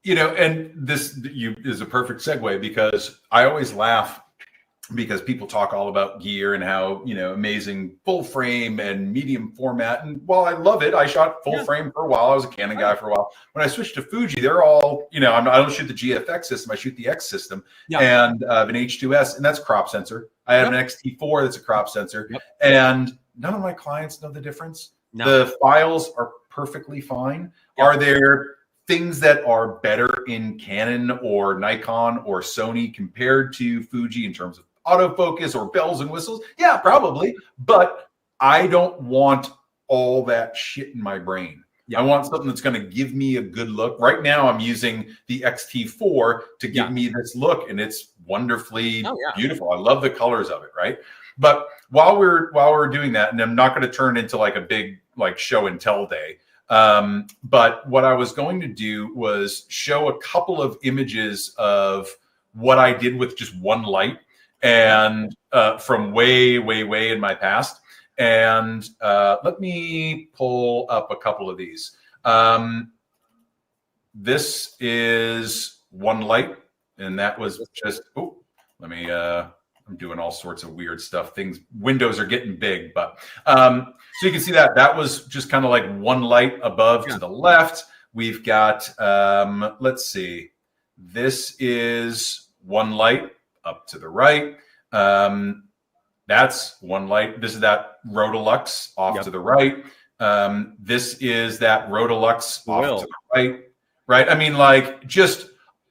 You know, and this is a perfect segue, because I always laugh because people talk all about gear and how, you know, amazing full frame and medium format. And while I love it, I shot full frame for a while. I was a Canon guy for a while. When I switched to Fuji, they're all, you know, I don't shoot the GFX system. I shoot the X system and an H2S, and that's crop sensor. I have an XT4 that's a crop sensor, and none of my clients know the difference. The files are perfectly fine. Are there things that are better in Canon or Nikon or Sony compared to Fuji in terms of autofocus or bells and whistles? Yeah, probably. But I don't want all that shit in my brain. I want something that's going to give me a good look. Right now, I'm using the XT4 to give me this look, and it's wonderfully beautiful. I love the colors of it, right? But while we're doing that, and I'm not going to turn into like a big like show and tell day, but what I was going to do was show a couple of images of what I did with just one light, and from way in my past. And let me pull up a couple of these. This is one light, and that was just, I'm doing all sorts of weird stuff. Windows are getting big, but so you can see that was just kind of like one light above to the left. We've got, let's see, this is one light up to the right. That's one light. This is that Rotolux off to the right. This is that Rotolux off to the right. I mean, like, just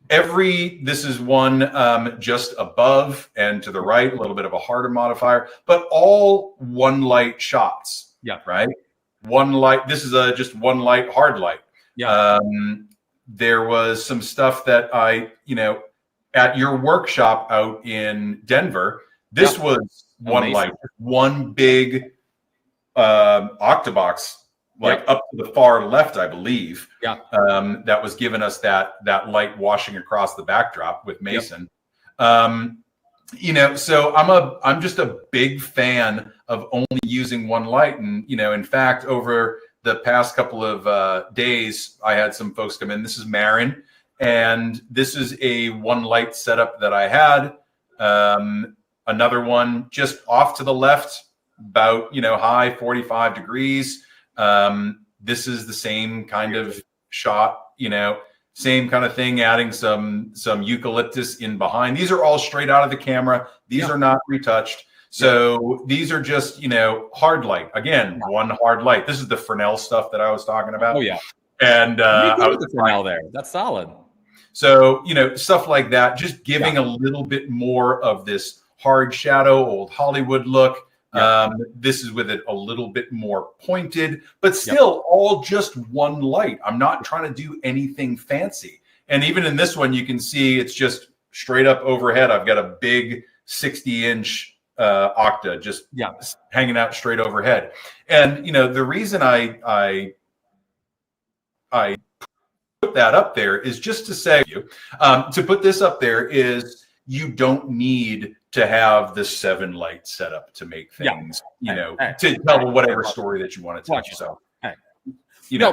this is one just above and to the right, a little bit of a harder modifier, but all one light shots. Right. One light. This is just one light, hard light. There was some stuff that at your workshop out in Denver, this was one light, one big octabox, like up to the far left, I believe. That was giving us that light washing across the backdrop with Mason. So I'm just a big fan of only using one light. And, in fact, over the past couple of days, I had some folks come in. This is Marin, and this is a one light setup that I had. Another one just off to the left, about, high 45 degrees. This is the same kind of shot, same kind of thing, adding some eucalyptus in behind. These are all straight out of the camera. These are not retouched. So these are just, hard light. Again, one hard light. This is the Fresnel stuff that I was talking about. And I was the Fresnel there. That's solid. So, stuff like that, just giving a little bit more of this hard shadow, old Hollywood look. This is with it a little bit more pointed, but still all just one light. I'm not trying to do anything fancy. And even in this one, you can see it's just straight up overhead. I've got a big 60-inch octa just hanging out straight overhead. And, the reason I put that up there is just to say, to put this up there is you don't need to have the 7 light setup to make things, to tell whatever story that you want to tell yourself. You know, No,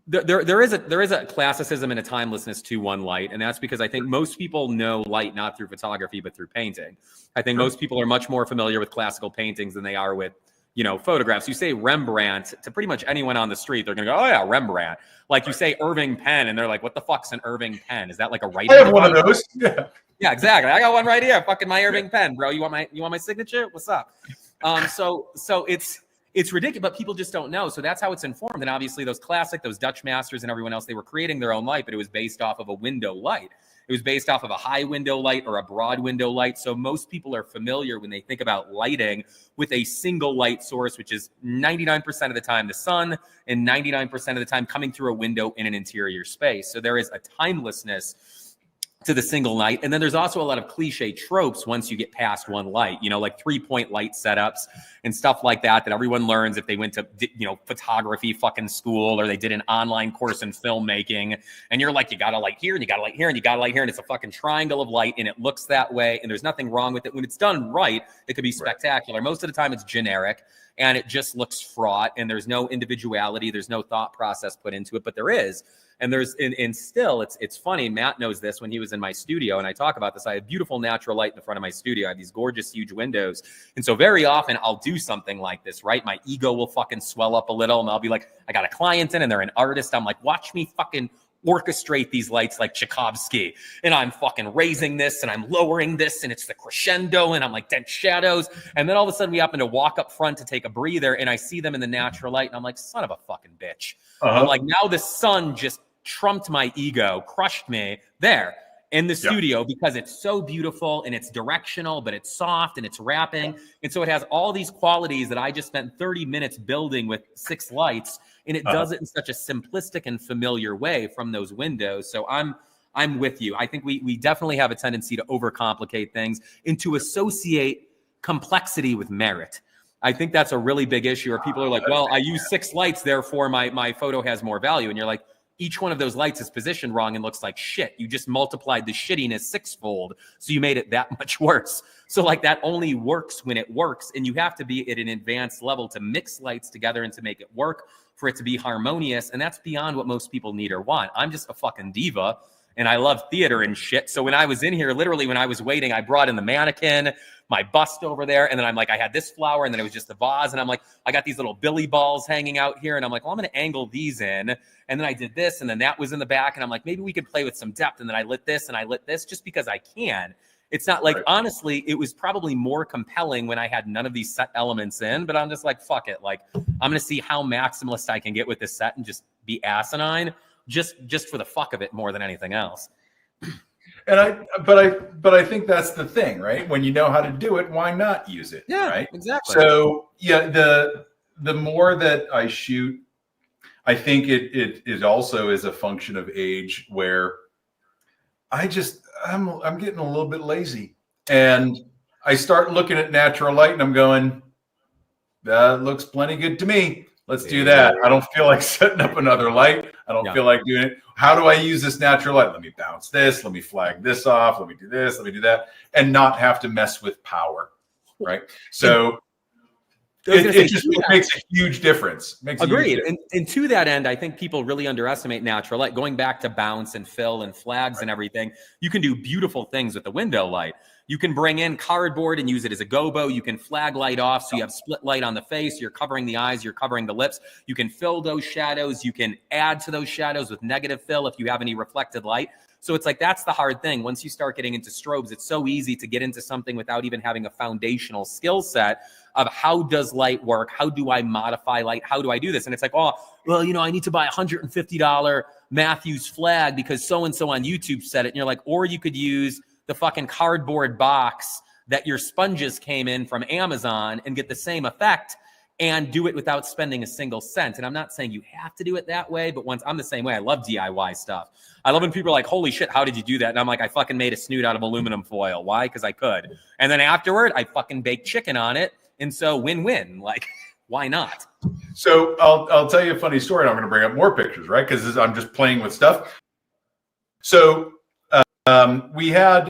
but so there is a classicism and a timelessness to one light, and that's because I think most people know light not through photography but through painting. I think most people are much more familiar with classical paintings than they are with, you know, photographs. You say Rembrandt to pretty much anyone on the street, they're gonna go, "Oh yeah, Rembrandt." Like you say Irving Penn, and they're like, "What the fuck's an Irving pen? Is that like a writing?" I have one of those. Yeah. Yeah, exactly. I got one right here. Fucking my Irving pen, bro. You want my signature? What's up? So it's ridiculous, but people just don't know. So that's how it's informed. And obviously those Dutch masters and everyone else, they were creating their own light, but it was based off of a window light. It was based off of a high window light or a broad window light. So most people are familiar when they think about lighting with a single light source, which is 99% of the time the sun and 99% of the time coming through a window in an interior space. So there is a timelessness to the single light. And then there's also a lot of cliche tropes once you get past one light, you know, like 3-point light setups and stuff like that everyone learns if they went to, you know, photography fucking school, or they did an online course in filmmaking. And you're like, you got a light here and you got a light here and you got a light here. And it's a fucking triangle of light and it looks that way. And there's nothing wrong with it. When it's done right, it could be spectacular. Right. Most of the time it's generic and it just looks fraught and there's no individuality. There's no thought process put into it, but there is. And there's, and still, it's funny. Matt knows this when he was in my studio, and I talk about this. I have beautiful natural light in the front of my studio. I have these gorgeous, huge windows. And so very often I'll do something like this, right? My ego will fucking swell up a little, and I'll be like, I got a client in, and they're an artist. I'm like, watch me fucking orchestrate these lights like Tchaikovsky. And I'm fucking raising this, and I'm lowering this, and it's the crescendo, and I'm like dense shadows. And then all of a sudden we happen to walk up front to take a breather, and I see them in the natural light, and I'm like, son of a fucking bitch. I'm like, now the sun just trumped my ego, crushed me there in the studio because it's so beautiful and it's directional, but it's soft and it's wrapping. And so it has all these qualities that I just spent 30 minutes building with 6 lights. And it does it in such a simplistic and familiar way from those windows. So I'm with you. I think we definitely have a tendency to overcomplicate things and to associate complexity with merit. I think that's a really big issue where people are like, well, I use 6 lights, therefore my photo has more value. And you're like, each one of those lights is positioned wrong and looks like shit. You just multiplied the shittiness 6-fold. So you made it that much worse. So like that only works when it works. And you have to be at an advanced level to mix lights together and to make it work for it to be harmonious. And that's beyond what most people need or want. I'm just a fucking diva and I love theater and shit. So when I was in here, literally when I was waiting, I brought in the mannequin, my bust over there. And then I'm like, I had this flower and then it was just a vase. And I'm like, I got these little billy balls hanging out here. And I'm like, well, I'm going to angle these in. And then I did this and then that was in the back. And I'm like, maybe we could play with some depth. And then I lit this and I lit this just because I can. It's not like, honestly, it was probably more compelling when I had none of these set elements in, but I'm just like, fuck it. Like, I'm going to see how maximalist I can get with this set and just be asinine just for the fuck of it more than anything else. And I think that's the thing, right? When you know how to do it, why not use it? Yeah, right. Exactly. So yeah, the more that I shoot, I think it also is a function of age where I'm getting a little bit lazy and I start looking at natural light and I'm going, that looks plenty good to me. Let's do that. I don't feel like setting up another light. I don't feel like doing it. How do I use this natural light? Let me bounce this. Let me flag this off. Let me do this. Let me do that. And not have to mess with power. Right. So it makes a huge difference. Agreed. And to that end, I think people really underestimate natural light. Going back to bounce and fill and flags and everything, you can do beautiful things with the window light. You can bring in cardboard and use it as a gobo. You can flag light off so you have split light on the face. You're covering the eyes. You're covering the lips. You can fill those shadows. You can add to those shadows with negative fill if you have any reflected light. So it's like, that's the hard thing. Once you start getting into strobes, it's so easy to get into something without even having a foundational skill set of how does light work? How do I modify light? How do I do this? And it's like, oh, well, you know, I need to buy $150 Matthews flag because so-and-so on YouTube said it. And you're like, or you could use the fucking cardboard box that your sponges came in from Amazon and get the same effect and do it without spending a single cent. And I'm not saying you have to do it that way, but once I'm the same way. I love DIY stuff. I love when people are like, holy shit, how did you do that? And I'm like, I fucking made a snoot out of aluminum foil. Why? Because I could. And then afterward, I fucking baked chicken on it. And so win-win. Like, why not? So I'll tell you a funny story. And I'm going to bring up more pictures, right? Because I'm just playing with stuff. So we had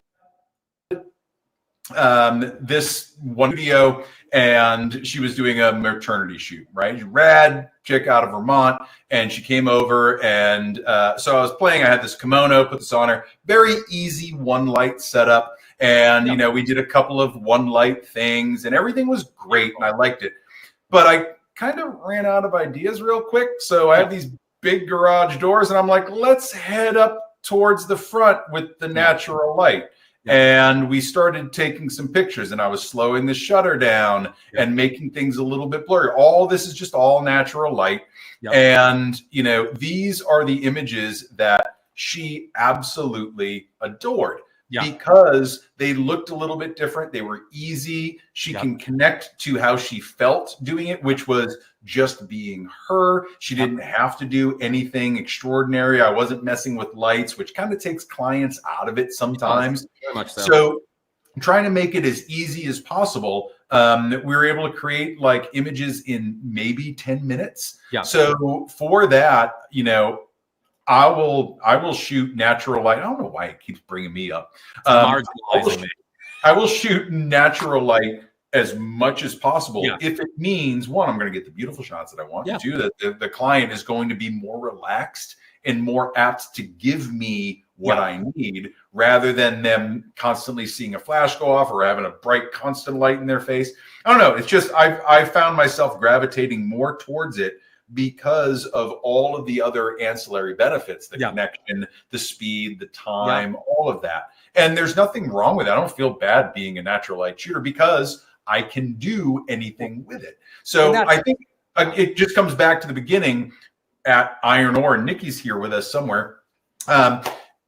this one video, and she was doing a maternity shoot, right? Rad chick out of Vermont, and she came over, and so I was playing. I had this kimono, put this on her, very easy one light setup, and you know, we did a couple of one light things, and everything was great, and I liked it. But I kind of ran out of ideas real quick, so I have these big garage doors, and I'm like, let's head up towards the front with the natural light. And we started taking some pictures, and I was slowing the shutter down and making things a little bit blurry. All this is just all natural light. And, you know, these are the images that she absolutely adored because they looked a little bit different. They were easy. She can connect to how she felt doing it, which was just being her. She didn't have to do anything extraordinary. I wasn't messing with lights, which kind of takes clients out of it sometimes. Very much so. So I'm trying to make it as easy as possible. We were able to create like images in maybe 10 minutes. So for that, you know, I will shoot natural light. I don't know why it keeps bringing me up. I will shoot natural light as much as possible. If it means, one, I'm going to get the beautiful shots that I want. Two, that the client is going to be more relaxed and more apt to give me what I need, rather than them constantly seeing a flash go off or having a bright constant light in their face. I don't know. It's just I found myself gravitating more towards it because of all of the other ancillary benefits, the connection, the speed, the time, all of that. And there's nothing wrong with it. I don't feel bad being a natural light shooter because I can do anything with it. So I think it just comes back to the beginning at Iron Ore, and Nikki's here with us somewhere.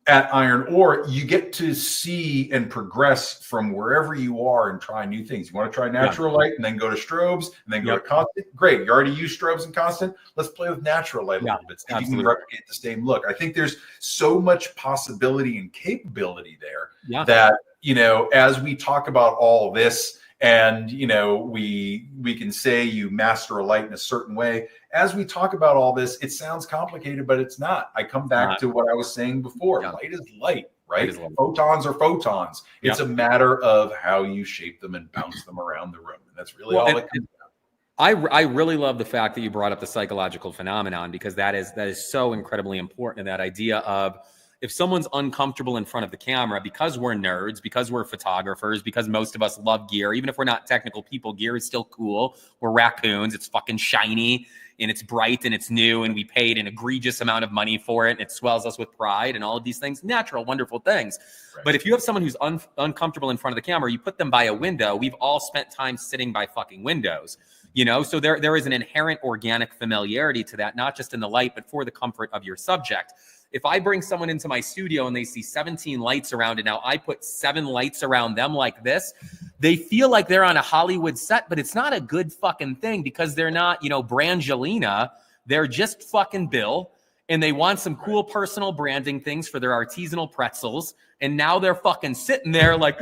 At Iron Ore, you get to see and progress from wherever you are and try new things. You want to try natural light and then go to strobes and then go to constant. Great. You already use strobes and constant. Let's play with natural light a little bit. So you can replicate the same look. I think there's so much possibility and capability there that, you know, as we talk about all this, and, you know, we can say you master a light in a certain way. As we talk about all this, it sounds complicated, but it's not. I come back to what I was saying before. Light is light, right? Photons are photons. It's a matter of how you shape them and bounce them around the room. And that's really all it comes down. I really love the fact that you brought up the psychological phenomenon, because that is so incredibly important. And that idea of, if someone's uncomfortable in front of the camera, because we're nerds, because we're photographers, because most of us love gear, even if we're not technical people, gear is still cool. We're raccoons. It's fucking shiny and it's bright and it's new, and we paid an egregious amount of money for it, and it swells us with pride and all of these things, natural, wonderful things. But if you have someone who's uncomfortable in front of the camera, you put them by a window. We've all spent time sitting by fucking windows, you know? So there is an inherent organic familiarity to that, not just in the light, but for the comfort of your subject. If I bring someone into my studio and they see 17 lights around it, now I put 7 lights around them like this, they feel like they're on a Hollywood set, but it's not a good fucking thing, because they're not, you know, Brangelina. They're just fucking Bill, and they want some cool personal branding things for their artisanal pretzels. And now they're fucking sitting there like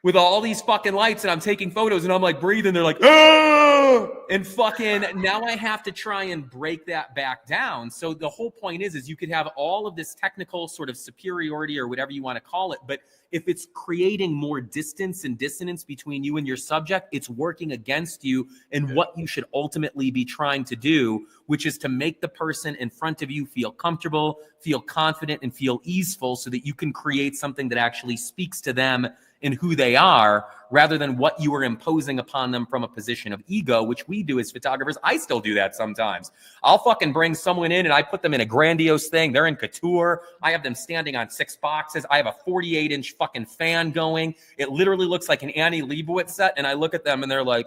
with all these fucking lights, and I'm taking photos and I'm like breathing. They're like, oh, and fucking now I have to try and break that back down. So the whole point is you could have all of this technical sort of superiority or whatever you want to call it, but if it's creating more distance and dissonance between you and your subject, it's working against you and what you should ultimately be trying to do, which is to make the person in front of you feel comfortable, feel confident, and feel easeful, so that you can create something that actually speaks to them and who they are, rather than what you are imposing upon them from a position of ego, which we do as photographers. I still do that sometimes. I'll fucking bring someone in and I put them in a grandiose thing. They're in couture. I have them standing on 6 boxes. I have a 48-inch fucking fan going. It literally looks like an Annie Leibovitz set. And I look at them and they're like,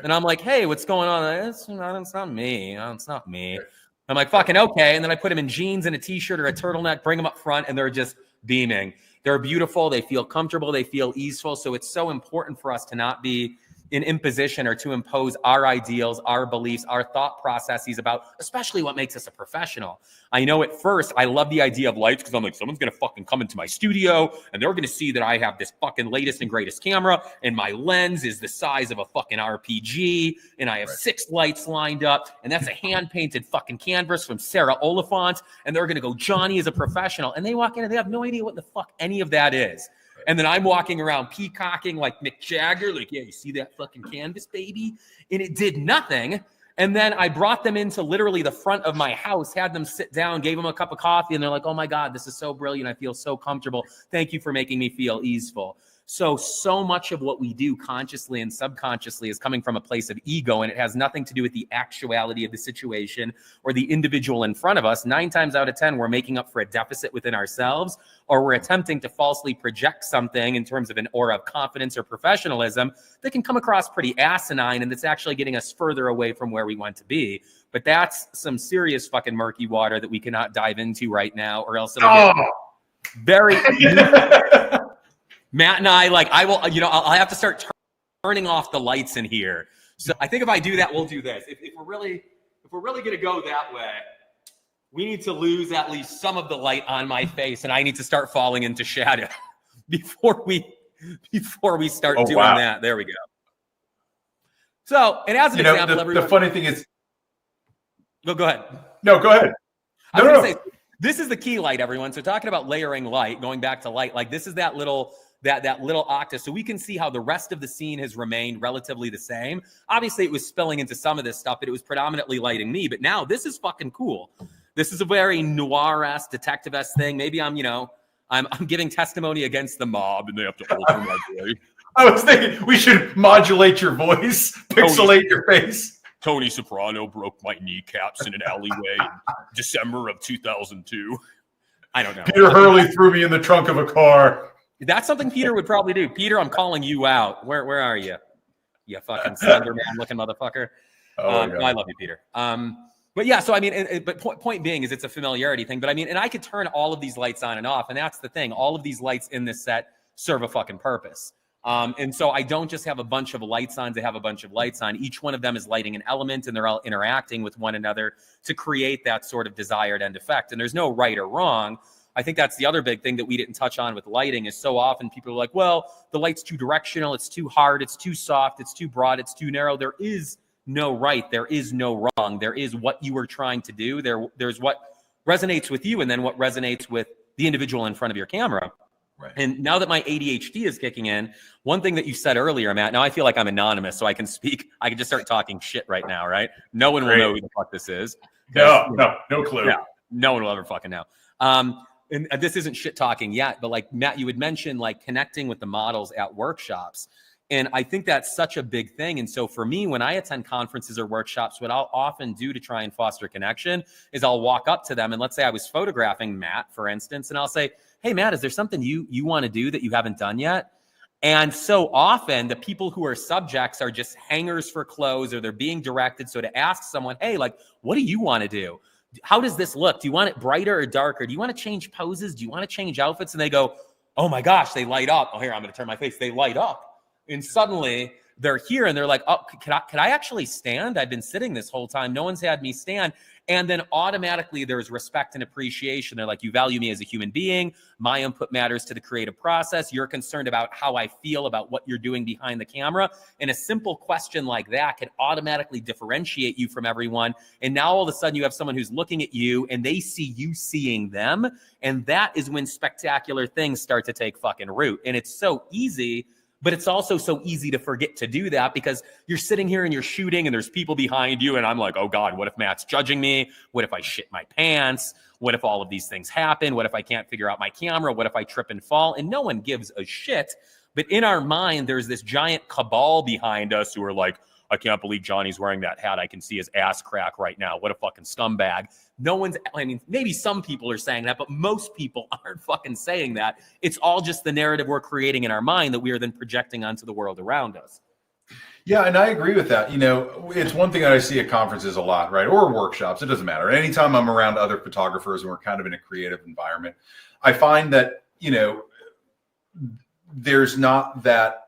and I'm like, hey, what's going on? It's not me. It's not me. I'm like, fucking okay. And then I put them in jeans and a t-shirt or a turtleneck, bring them up front, and they're just beaming. They're beautiful. They feel comfortable. They feel easeful. So it's so important for us to not be in imposition or to impose our ideals, our beliefs, our thought processes about especially what makes us a professional. I know at first I love the idea of lights, because I'm like, someone's going to fucking come into my studio and they're going to see that I have this fucking latest and greatest camera and my lens is the size of a fucking RPG and I have 6 lights lined up and that's a hand-painted fucking canvas from Sarah Oliphant, and they're going to go, Johnny is a professional. And they walk in and they have no idea what the fuck any of that is. And then I'm walking around peacocking like Mick Jagger, like, yeah, you see that fucking canvas, baby? And it did nothing. And then I brought them into literally the front of my house, had them sit down, gave them a cup of coffee, and they're like, oh my God, this is so brilliant. I feel so comfortable. Thank you for making me feel easeful. So much of what we do consciously and subconsciously is coming from a place of ego, and it has nothing to do with the actuality of the situation or the individual in front of us. 9 times out of 10, we're making up for a deficit within ourselves, or we're attempting to falsely project something in terms of an aura of confidence or professionalism that can come across pretty asinine, and that's actually getting us further away from where we want to be. But that's some serious fucking murky water that we cannot dive into right now, or else it'll get very... Matt and I, like, I will, I'll have to start turning off the lights in here. So I think if I do that, we'll do this. If we're really going to go that way, we need to lose at least some of the light on my face, and I need to start falling into shadow before we start doing that. There we go. So, and as an example, the funny thing is, go ahead. No, go ahead. I was going to say, this is the key light, everyone. So talking about layering light, going back to light, like this is that little octa. So we can see how the rest of the scene has remained relatively the same. Obviously, it was spilling into some of this stuff, but it was predominantly lighting me. But now this is fucking cool. This is a very noir-esque, detective-esque thing. Maybe I'm giving testimony against the mob, and they have to alter my voice. I was thinking we should modulate your voice, pixelate your face. Tony Soprano broke my kneecaps in an alleyway in December of 2002. I don't know. Peter Hurley threw me in the trunk of a car. That's something Peter would probably do. Peter, I'm calling you out. Where are you? You fucking Slender Man looking motherfucker. No, I love you, Peter. But yeah, so I mean, but point being is it's a familiarity thing. But I mean, and I could turn all of these lights on and off, and that's the thing. All of these lights in this set serve a fucking purpose. And so I don't just have a bunch of lights on to have a bunch of lights on. Each one of them is lighting an element, and they're all interacting with one another to create that sort of desired end effect. And there's no right or wrong. I think that's the other big thing that we didn't touch on with lighting is so often people are like, well, the light's too directional, it's too hard, it's too soft, it's too broad, it's too narrow. There is no right, there is no wrong. There is what you were trying to do. There's what resonates with you and then what resonates with the individual in front of your camera. Right. And now that my ADHD is kicking in, one thing that you said earlier, Matt, now I feel like I'm anonymous, so I can speak. I can just start talking shit right now, right? No one will know who the fuck this is. No clue. Yeah, no one will ever fucking know. And this isn't shit talking yet, but like Matt, you would mention like connecting with the models at workshops. And I think that's such a big thing. And so for me, when I attend conferences or workshops, what I'll often do to try and foster connection is I'll walk up to them. And let's say I was photographing Matt, for instance, and I'll say, hey, Matt, is there something you want to do that you haven't done yet? And so often the people who are subjects are just hangers for clothes or they're being directed. So to ask someone, hey, like, what do you want to do? How does this look? Do you want it brighter or darker? Do you want to change poses? Do you want to change outfits? And they go, oh my gosh, they light up. Oh, here, I'm going to turn my face. They light up. And suddenly they're here and they're like, oh, could I actually stand? I've been sitting this whole time. No one's had me stand. And then automatically there's respect and appreciation. They're like, you value me as a human being. My input matters to the creative process. You're concerned about how I feel about what you're doing behind the camera. And a simple question like that can automatically differentiate you from everyone. And now all of a sudden you have someone who's looking at you and they see you seeing them. And that is when spectacular things start to take fucking root. And it's so easy. But it's also so easy to forget to do that because you're sitting here and you're shooting and there's people behind you. And I'm like, oh God, what if Matt's judging me? What if I shit my pants? What if all of these things happen? What if I can't figure out my camera? What if I trip and fall? And no one gives a shit. But in our mind, there's this giant cabal behind us who are like, I can't believe Johnny's wearing that hat. I can see his ass crack right now. What a fucking scumbag. No one's, I mean, maybe some people are saying that, but most people aren't fucking saying that. It's all just the narrative we're creating in our mind that we are then projecting onto the world around us. Yeah, and I agree with that. You know, it's one thing that I see at conferences a lot, right? Or workshops, it doesn't matter. Anytime I'm around other photographers and we're kind of in a creative environment, I find that, you know, there's not that.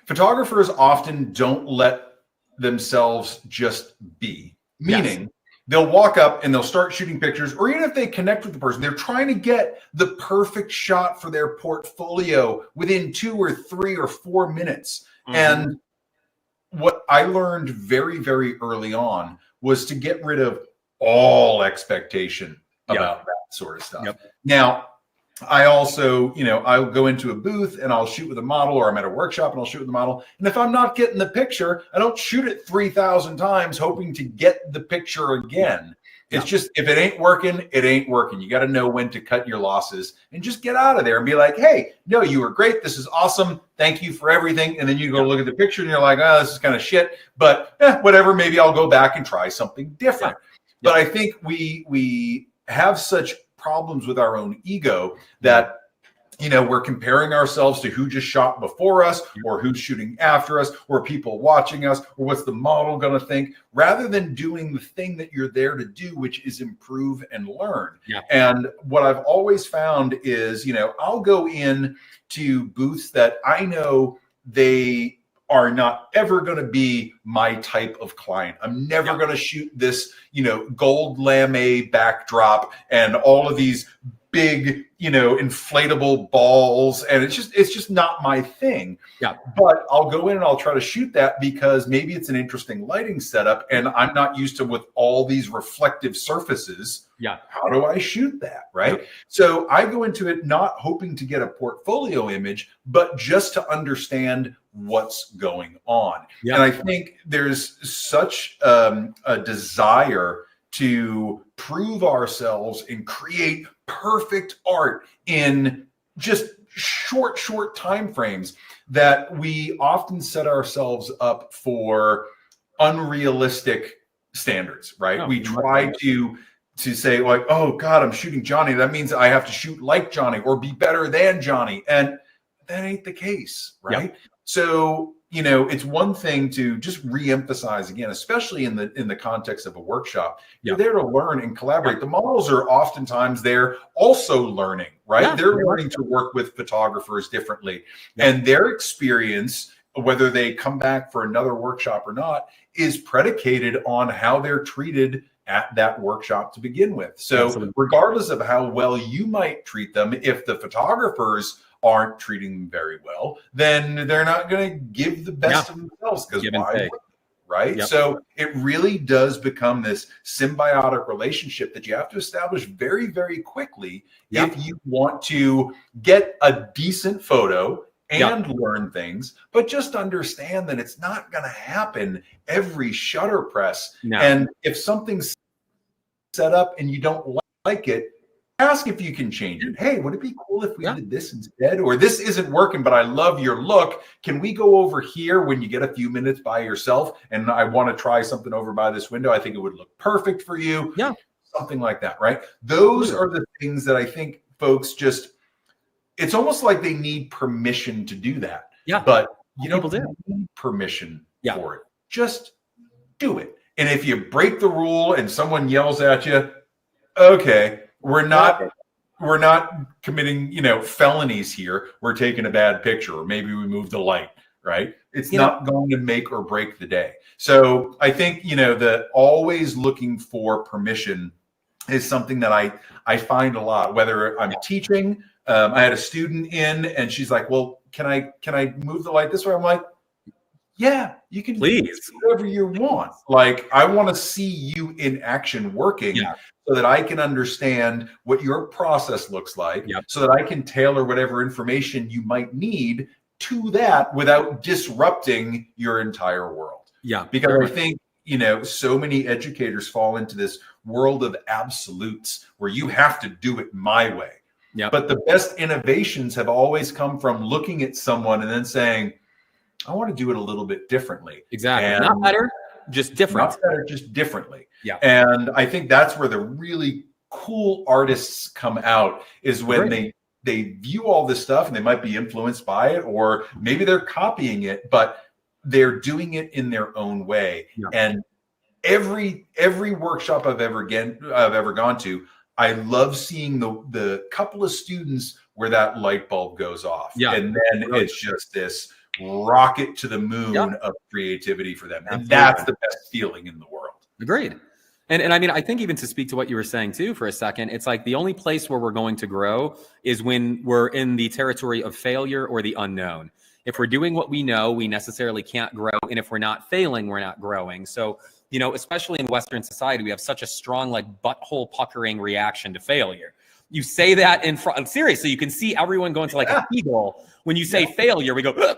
Photographers often don't let themselves just be. Meaning, they'll walk up and they'll start shooting pictures, or even if they connect with the person, they're trying to get the perfect shot for their portfolio within 2 or 3 or 4 minutes. Mm-hmm. And what I learned very, very early on was to get rid of all expectation about that sort of stuff. Now, I also, I'll go into a booth and I'll shoot with a model, or I'm at a workshop and I'll shoot with a model. And if I'm not getting the picture, I don't shoot it 3,000 times hoping to get the picture again. It's just, if it ain't working, it ain't working. You got to know when to cut your losses and just get out of there and be like, hey, no, you were great. This is awesome. Thank you for everything. And then you go look at the picture and you're like, oh, this is kind of shit, but whatever. Maybe I'll go back and try something different. But I think we have such problems with our own ego that we're comparing ourselves to who just shot before us, or who's shooting after us, or people watching us, or what's the model going to think, rather than doing the thing that you're there to do, which is improve and learn. And what I've always found is, I'll go in to booths that I know they are not ever going to be my type of client. I'm never going to shoot this, gold lame backdrop and all of these big, inflatable balls. And it's just not my thing. But I'll go in and I'll try to shoot that because maybe it's an interesting lighting setup and I'm not used to with all these reflective surfaces. How do I shoot that? Right. So I go into it not hoping to get a portfolio image, but just to understand what's going on. And I think there's such a desire to prove ourselves and create perfect art in just short time frames that we often set ourselves up for unrealistic standards, right? We try to say like, oh God, I'm shooting Johnny. That means I have to shoot like Johnny or be better than Johnny. And that ain't the case, right? So, it's one thing to just reemphasize again, especially in the context of a workshop. You're there to learn and collaborate. The models are oftentimes there also learning, right? They're learning to work with photographers differently. And their experience, whether they come back for another workshop or not, is predicated on how they're treated at that workshop to begin with. So regardless of how well you might treat them, if the photographers aren't treating them very well, then they're not going to give the best of themselves, because why would they, right? So it really does become this symbiotic relationship that you have to establish very, very quickly if you want to get a decent photo and learn things, but just understand that it's not going to happen every shutter press. And if something's set up and you don't like it, ask if you can change it. Hey, would it be cool if we did this instead? Or this isn't working, but I love your look. Can we go over here when you get a few minutes by yourself? And I want to try something over by this window. I think it would look perfect for you. Something like that, right? Those are the things that I think folks just, it's almost like they need permission to do that. But you don't need permission for it. Just do it. And if you break the rule and someone yells at you, okay, we're not committing, felonies here. We're taking a bad picture, or maybe we moved the light, right? It's not going to make or break the day. So I think, the always looking for permission is something that I find a lot, whether I'm teaching. I had a student in and she's like, well, can I move the light this way? I'm like, yeah, you can do whatever you want. Like, I want to see you in action working so that I can understand what your process looks like, so that I can tailor whatever information you might need to that without disrupting your entire world. Because I think, so many educators fall into this world of absolutes where you have to do it my way. But the best innovations have always come from looking at someone and then saying, I want to do it a little bit differently. And not better, just different. Not better, just differently. And I think that's where the really cool artists come out, is when they view all this stuff and they might be influenced by it, or maybe they're copying it, but they're doing it in their own way. And every workshop I've ever gone to, I love seeing the couple of students where that light bulb goes off. And then it's just this rocket to the moon of creativity for them. And that's the best feeling in the world. Agreed. And I mean, I think even to speak to what you were saying too for a second, it's like the only place where we're going to grow is when we're in the territory of failure or the unknown. If we're doing what we know, we necessarily can't grow. And if we're not failing, we're not growing. So, especially in Western society, we have such a strong, like, butthole puckering reaction to failure. You say that in front. Seriously, you can see everyone going to like a Kegel. When you say failure, we go, ugh,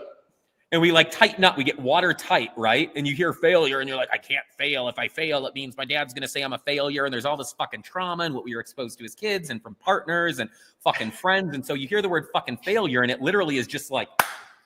and we like tighten up. We get watertight, right? And you hear failure and you're like, I can't fail. If I fail, it means my dad's going to say I'm a failure. And there's all this fucking trauma and what we were exposed to as kids and from partners and fucking friends. And so you hear the word fucking failure and it literally is just like,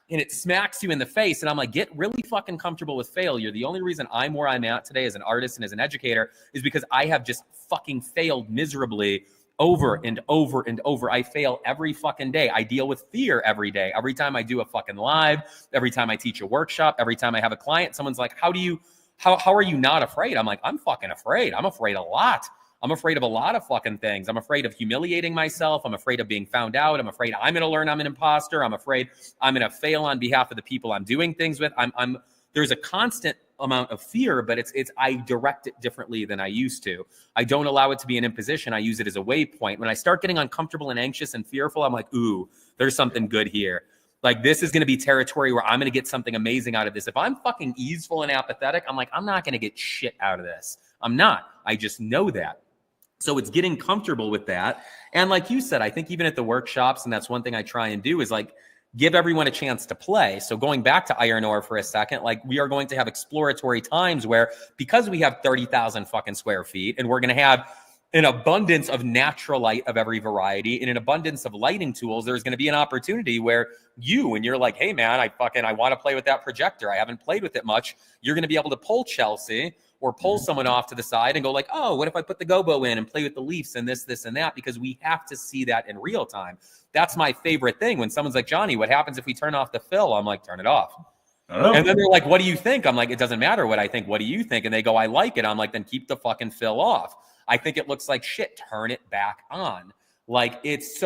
and it smacks you in the face. And I'm like, get really fucking comfortable with failure. The only reason I'm where I'm at today as an artist and as an educator is because I have just fucking failed miserably over and over and over. I fail every fucking day. I deal with fear every day. Every time I do a fucking live, every time I teach a workshop, every time I have a client, someone's like, how are you not afraid? I'm like, I'm fucking afraid. I'm afraid a lot. I'm afraid of a lot of fucking things. I'm afraid of humiliating myself. I'm afraid of being found out. I'm afraid I'm going to learn I'm an imposter. I'm afraid I'm going to fail on behalf of the people I'm doing things with. There's a constant amount of fear, but I direct it differently than I used to. I don't allow it to be an imposition. I use it as a waypoint. When I start getting uncomfortable and anxious and fearful, I'm like, ooh, there's something good here. Like, this is going to be territory where I'm going to get something amazing out of this. If I'm fucking easeful and apathetic, I'm like, I'm not going to get shit out of this. I'm not. I just know that. So it's getting comfortable with that. And like you said, I think even at the workshops, and that's one thing I try and do, is like give everyone a chance to play. So going back to iron ore for a second, like we are going to have exploratory times where, because we have 30,000 fucking square feet and we're going to have an abundance of natural light of every variety and an abundance of lighting tools, there's going to be an opportunity where when you're like, hey man, I want to play with that projector. I haven't played with it much. You're going to be able to pull Chelsea or pull someone off to the side and go like, oh, what if I put the gobo in and play with the leaves and this and that? Because we have to see that in real time. That's my favorite thing. When someone's like, Johnny, what happens if we turn off the fill? I'm like, turn it off. And then they're like, what do you think? I'm like, it doesn't matter what I think. What do you think? And they go, I like it. I'm like, then keep the fucking fill off. I think it looks like shit. Turn it back on. Like, it's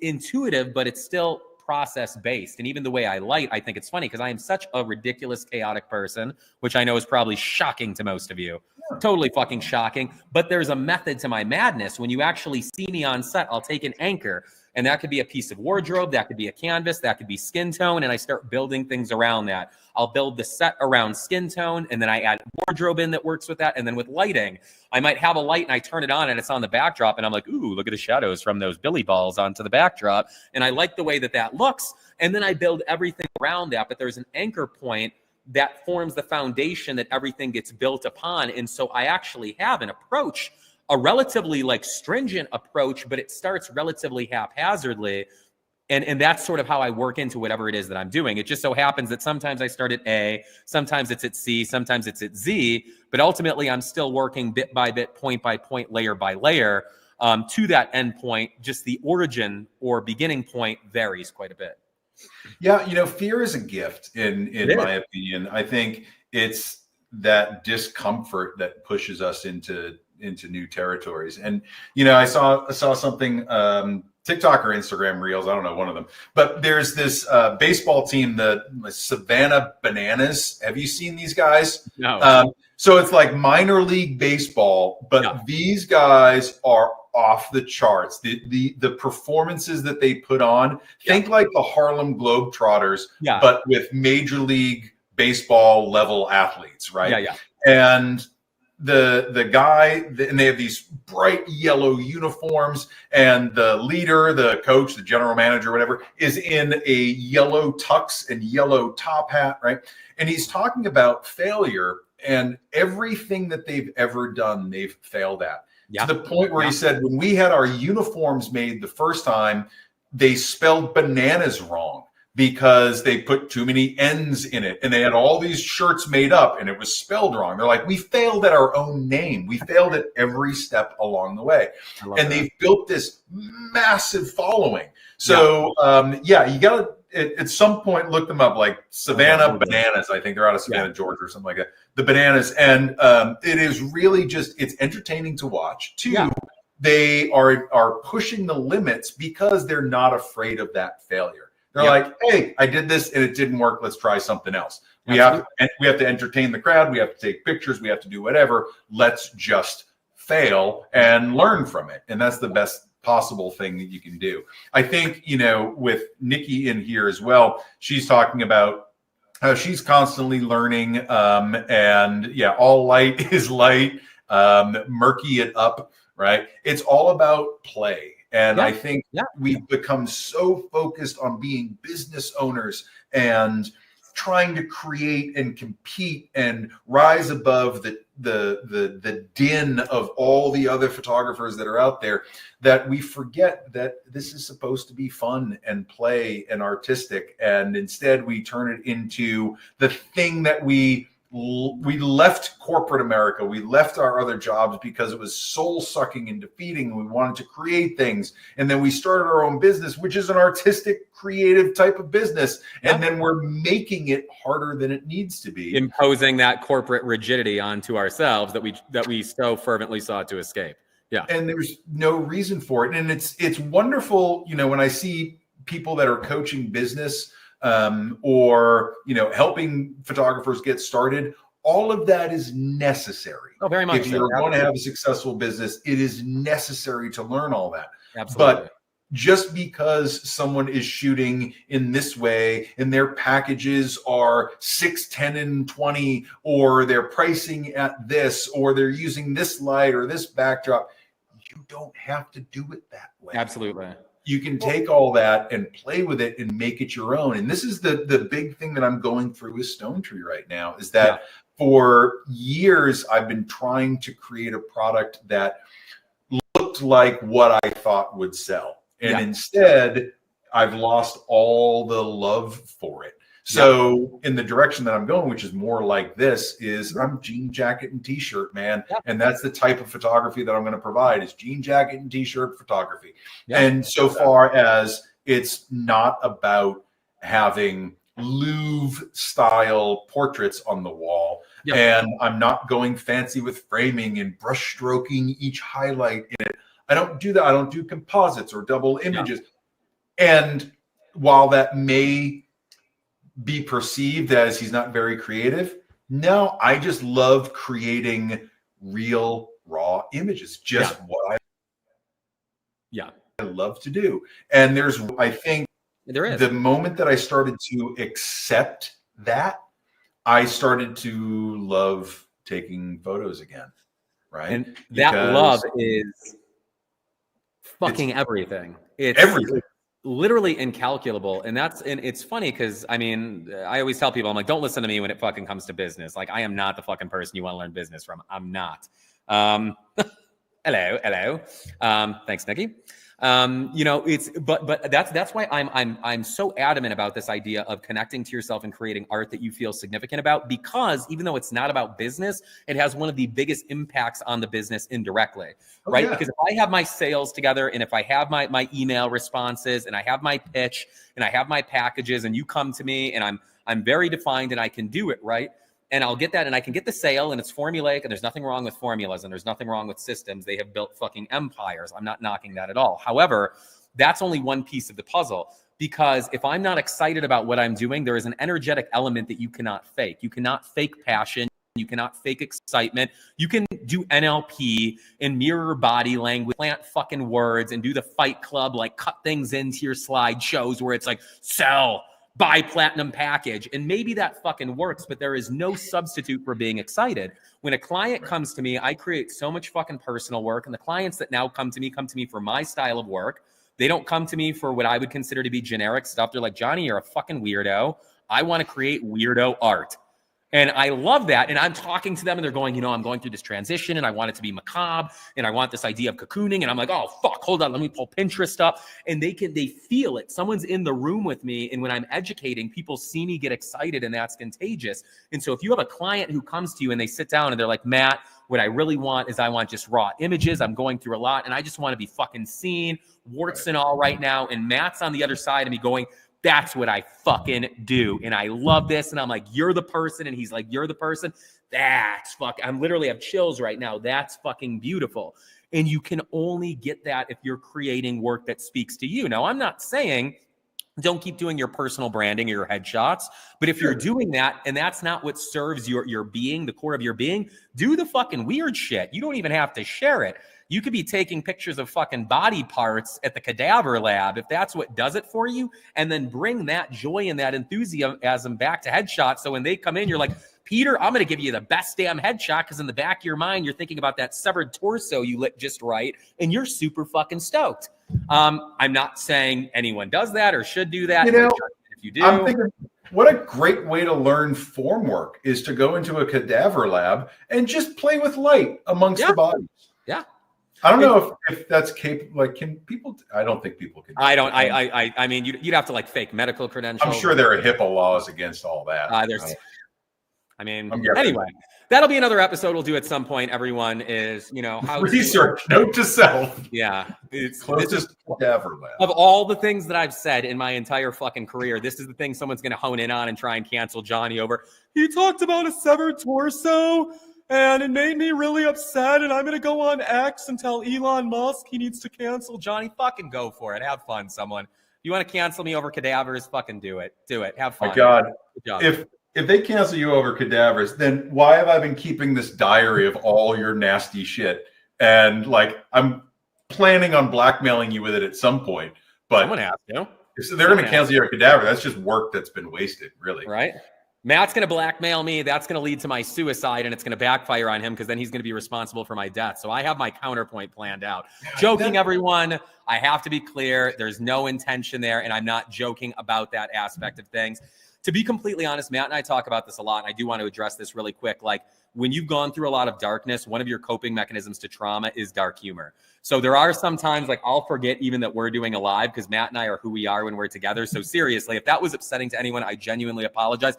intuitive, but it's still process based. And even the way I light, I think it's funny because I am such a ridiculous, chaotic person, which I know is probably shocking to most of you. Yeah. Totally fucking shocking. But there's a method to my madness. When you actually see me on set, I'll take an anchor. And that could be a piece of wardrobe, that could be a canvas, that could be skin tone, and I start building things around that. I'll build the set around skin tone, and then I add wardrobe in that works with that, and then with lighting, I might have a light and I turn it on and it's on the backdrop, and I'm like, ooh, look at the shadows from those billy balls onto the backdrop, and I like the way that looks, and then I build everything around that, but there's an anchor point that forms the foundation that everything gets built upon, and so I actually have an approach, a relatively like stringent approach, but it starts relatively haphazardly. And that's sort of how I work into whatever it is that I'm doing. It just so happens that sometimes I start at A, sometimes it's at C, sometimes it's at Z, but ultimately I'm still working bit by bit, point by point, layer by layer to that end point. Just the origin or beginning point varies quite a bit. Yeah, fear is a gift in my opinion. I think it's that discomfort that pushes us into new territories. And I saw something TikTok or Instagram Reels, I don't know, one of them, but there's this baseball team, the Savannah Bananas. Have you seen these guys? No. So it's like minor league baseball, but these guys are off the charts. The performances that they put on, think like the Harlem Globetrotters, but with major league baseball level athletes, right? Yeah. And the guy, and they have these bright yellow uniforms, and the leader, the coach, the general manager, whatever, is in a yellow tux and yellow top hat, right? And he's talking about failure and everything that they've ever done, they've failed at. To the point where he said, when we had our uniforms made the first time, they spelled bananas wrong because they put too many N's in it, and they had all these shirts made up and it was spelled wrong. They're like, we failed at our own name. We failed at every step along the way. And they've built this massive following. So you got to, at some point, look them up, like Savannah Bananas. I think they're out of Savannah, Georgia or something like that. The Bananas. And it is really just, it's entertaining to watch. Two, they are pushing the limits because they're not afraid of that failure. They're like, hey, I did this and it didn't work. Let's try something else. We have to entertain the crowd. We have to take pictures. We have to do whatever. Let's just fail and learn from it. And that's the best possible thing that you can do. I think, with Nikki in here as well, she's talking about how she's constantly learning. All light is light. Murky it up, right? It's all about play. And Yeah. I think Yeah. we've become so focused on being business owners and trying to create and compete and rise above the din of all the other photographers that are out there, that we forget that this is supposed to be fun and play and artistic, and instead we turn it into the thing that we left corporate America. We left our other jobs because it was soul sucking and defeating. We wanted to create things. And then we started our own business, which is an artistic, creative type of business. And then we're making it harder than it needs to be. Imposing that corporate rigidity onto ourselves that we so fervently sought to escape. Yeah. And there's no reason for it. And it's wonderful, when I see people that are coaching business, or helping photographers get started, all of that is necessary. Oh, very much. If you're going to have a successful business, it is necessary to learn all that. Absolutely. But just because someone is shooting in this way and their packages are 6, 10, and 20, or they're pricing at this, or they're using this light or this backdrop, you don't have to do it that way. Absolutely. You can take all that and play with it and make it your own. And this is the big thing that I'm going through with Stone Tree right now, is that for years I've been trying to create a product that looked like what I thought would sell. And instead, I've lost all the love for it. So in the direction that I'm going, which is more like this, is I'm jean jacket and t-shirt, man. And that's the type of photography that I'm going to provide, is jean jacket and t-shirt photography. And so far as it's not about having Louvre style portraits on the wall, and I'm not going fancy with framing and brush stroking each highlight in it. I don't do that. I don't do composites or double images. And while that may be perceived as he's not very creative, no, I just love creating real raw images. Just what I love to do. And I think the moment that I started to accept that, I started to love taking photos again. Right. And that love is fucking everything. It's everything. Literally incalculable. And it's funny because I always tell people, I'm like, don't listen to me when it fucking comes to business. Like, I am not the fucking person you want to learn business from. I'm not. Hello. Thanks, Nikki. But that's why I'm so adamant about this idea of connecting to yourself and creating art that you feel significant about, because even though it's not about business, it has one of the biggest impacts on the business indirectly, right? Yeah. Because if I have my sales together, and if I have my email responses, and I have my pitch, and I have my packages, and you come to me and I'm very defined and I can do it, right? And I'll get that, and I can get the sale, and it's formulaic, and there's nothing wrong with formulas, and there's nothing wrong with systems. They have built fucking empires. I'm not knocking that at all. However, that's only one piece of the puzzle, because if I'm not excited about what I'm doing, there is an energetic element that you cannot fake. You cannot fake passion. You cannot fake excitement. You can do NLP and mirror body language, plant fucking words, and do the Fight Club, like cut things into your slideshows where it's like, sell, buy platinum package. And maybe that fucking works, but there is no substitute for being excited. When a client comes to me, I create so much fucking personal work. And the clients that now come to me for my style of work. They don't come to me for what I would consider to be generic stuff. They're like, Johnny, you're a fucking weirdo. I want to create weirdo art. And I love that. And I'm talking to them and they're going, I'm going through this transition and I want it to be macabre and I want this idea of cocooning. And I'm like, oh, fuck, hold on. Let me pull Pinterest up. And they feel it. Someone's in the room with me. And when I'm educating, people see me get excited, and that's contagious. And so if you have a client who comes to you and they sit down and they're like, Matt, what I really want is I want just raw images. I'm going through a lot and I just want to be fucking seen, warts and all right now. And Matt's on the other side of me going, that's what I fucking do. And I love this. And I'm like, you're the person. And he's like, you're the person. That's fucking, I'm literally have chills right now. That's fucking beautiful. And you can only get that if you're creating work that speaks to you. Now, I'm not saying don't keep doing your personal branding or your headshots, but if you're doing that and that's not what serves your being, the core of your being, do the fucking weird shit. You don't even have to share it. You could be taking pictures of fucking body parts at the cadaver lab if that's what does it for you, and then bring that joy and that enthusiasm back to headshots. So when they come in, you're like, Peter, I'm going to give you the best damn headshot because in the back of your mind, you're thinking about that severed torso you lit just right, and you're super fucking stoked. I'm not saying anyone does that or should do that. You know, if you do, I'm thinking, what a great way to learn form work is to go into a cadaver lab and just play with light amongst the bodies. Yeah. I don't know if that's capable. Like, can people? I don't think people can. I mean, you'd have to like fake medical credentials. I'm sure there are HIPAA laws against all that. Anyway, that'll be another episode we'll do at some point. Everyone is, how research. Note to self. Yeah, it's closest cadaver lab. Of all the things that I've said in my entire fucking career, this is the thing someone's going to hone in on and try and cancel Johnny over. He talked about a severed torso. And it made me really upset, and I'm going to go on X and tell Elon Musk he needs to cancel Johnny. Fucking go for it. Have fun, someone. If you want to cancel me over cadavers, fucking do it. Do it. Have fun. My God. If they cancel you over cadavers, then why have I been keeping this diary of all your nasty shit? And, like, I'm planning on blackmailing you with it at some point. But someone has to. If they're going to cancel your cadaver, that's just work that's been wasted, really. Right? Matt's going to blackmail me. That's going to lead to my suicide, and it's going to backfire on him because then he's going to be responsible for my death. So I have my counterpoint planned out. Joking, everyone. I have to be clear. There's no intention there, and I'm not joking about that aspect of things. To be completely honest, Matt and I talk about this a lot, and I do want to address this really quick. Like, when you've gone through a lot of darkness, one of your coping mechanisms to trauma is dark humor. So there are some times, like, I'll forget even that we're doing a live because Matt and I are who we are when we're together. So seriously, if that was upsetting to anyone, I genuinely apologize.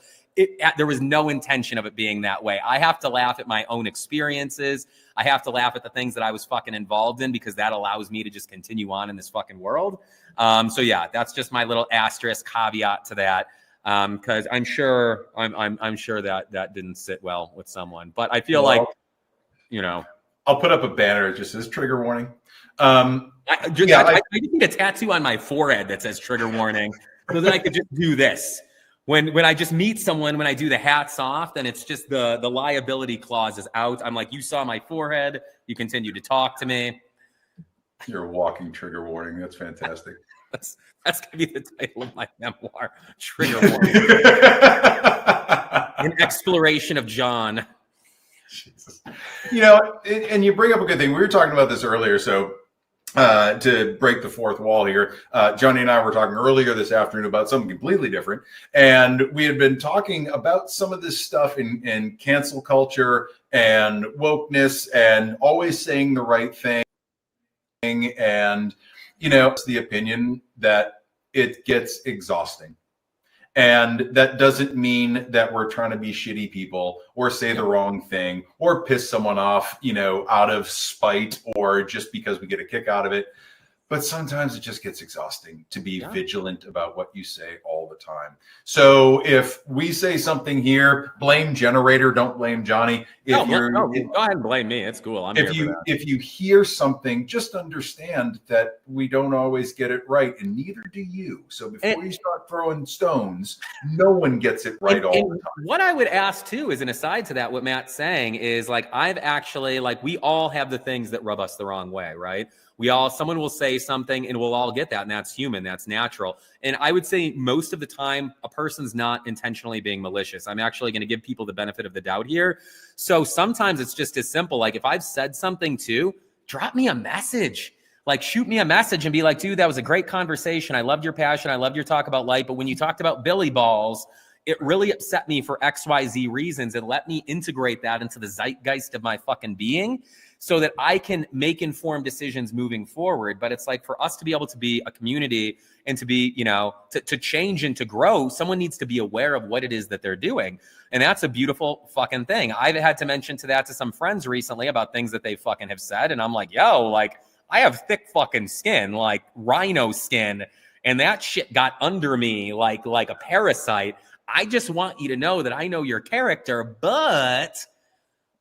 There was no intention of it being that way. I have to laugh at my own experiences. I have to laugh at the things that I was fucking involved in because that allows me to just continue on in this fucking world. So yeah, that's just my little asterisk caveat to that. Because I'm sure that didn't sit well with someone. But I feel like, I'll put up a banner that just says trigger warning. I just need a tattoo on my forehead that says trigger warning so that I could just do this. When I just meet someone, when I do the hats off, then it's just the liability clause is out. I'm like, you saw my forehead. You continue to talk to me. You're a walking trigger warning. That's fantastic. That's going to be the title of my memoir, Trigger Warning. An exploration of John. Jesus. And you bring up a good thing. We were talking about this earlier, so to break the fourth wall here, Johnny and I were talking earlier this afternoon about something completely different. And we had been talking about some of this stuff in cancel culture and wokeness and always saying the right thing. And, it's the opinion that it gets exhausting. And that doesn't mean that we're trying to be shitty people or say the wrong thing or piss someone off, out of spite or just because we get a kick out of it. But sometimes it just gets exhausting to be vigilant about what you say all the time. So if we say something here, blame generator, don't blame Johnny. Go ahead and blame me. It's cool. If you hear something, just understand that we don't always get it right, and neither do you. So before you start throwing stones, no one gets it right all the time. What I would ask too, is an aside to that, what Matt's saying is like, I've actually, like, we all have the things that rub us the wrong way, right? Someone will say something and we'll all get that. And that's human. That's natural. And I would say most of the time, a person's not intentionally being malicious. I'm actually going to give people the benefit of the doubt here. So sometimes it's just as simple. Like if I've said something too, drop me a message. Like shoot me a message and be like, dude, that was a great conversation. I loved your passion. I loved your talk about light. But when you talked about Billy balls, it really upset me for XYZ reasons, and let me integrate that into the zeitgeist of my fucking being so that I can make informed decisions moving forward. But it's like, for us to be able to be a community and to be, to change and to grow, someone needs to be aware of what it is that they're doing. And that's a beautiful fucking thing. I've had to mention that to some friends recently about things that they fucking have said. And I'm like, yo, like I have thick fucking skin, like rhino skin. And that shit got under me like a parasite. I just want you to know that I know your character, but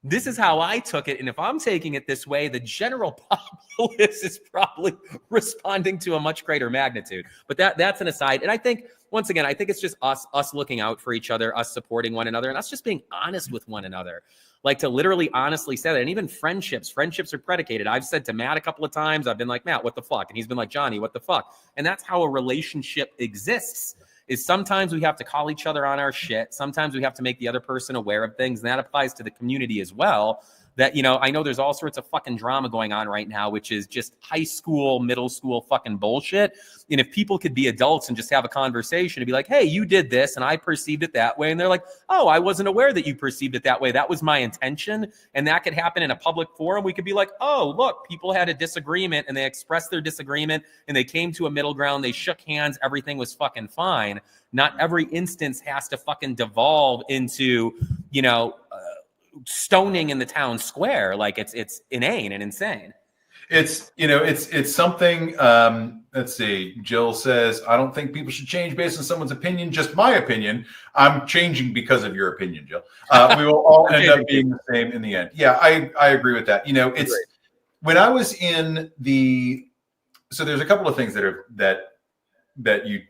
this is how I took it. And if I'm taking it this way, the general populace is probably responding to a much greater magnitude. But that's an aside. And I think, once again, I think it's just us looking out for each other, us supporting one another, and us just being honest with one another. Like to literally honestly say that. And even friendships are predicated. I've said to Matt a couple of times, I've been like, Matt, what the fuck? And he's been like, Johnny, what the fuck? And that's how a relationship exists. is sometimes we have to call each other on our shit. Sometimes we have to make the other person aware of things. And that applies to the community as well. That, you know, I know there's all sorts of fucking drama going on right now, which is just high school, middle school fucking bullshit. And if people could be adults and just have a conversation and be like, hey, you did this and I perceived it that way. And they're like, oh, I wasn't aware that you perceived it that way. That was my intention. And that could happen in a public forum. We could be like, oh, look, people had a disagreement and they expressed their disagreement and they came to a middle ground. They shook hands. Everything was fucking fine. Not every instance has to fucking devolve into, you know, stoning in the town square. Like it's inane and insane. It's, you know, it's something, let's see. Jill says, I don't think people should change based on someone's opinion, just my opinion. I'm changing because of your opinion, Jill. We will all end up being the same in the end. Yeah, I agree with that. You know, it's when I was in so there's a couple of things that you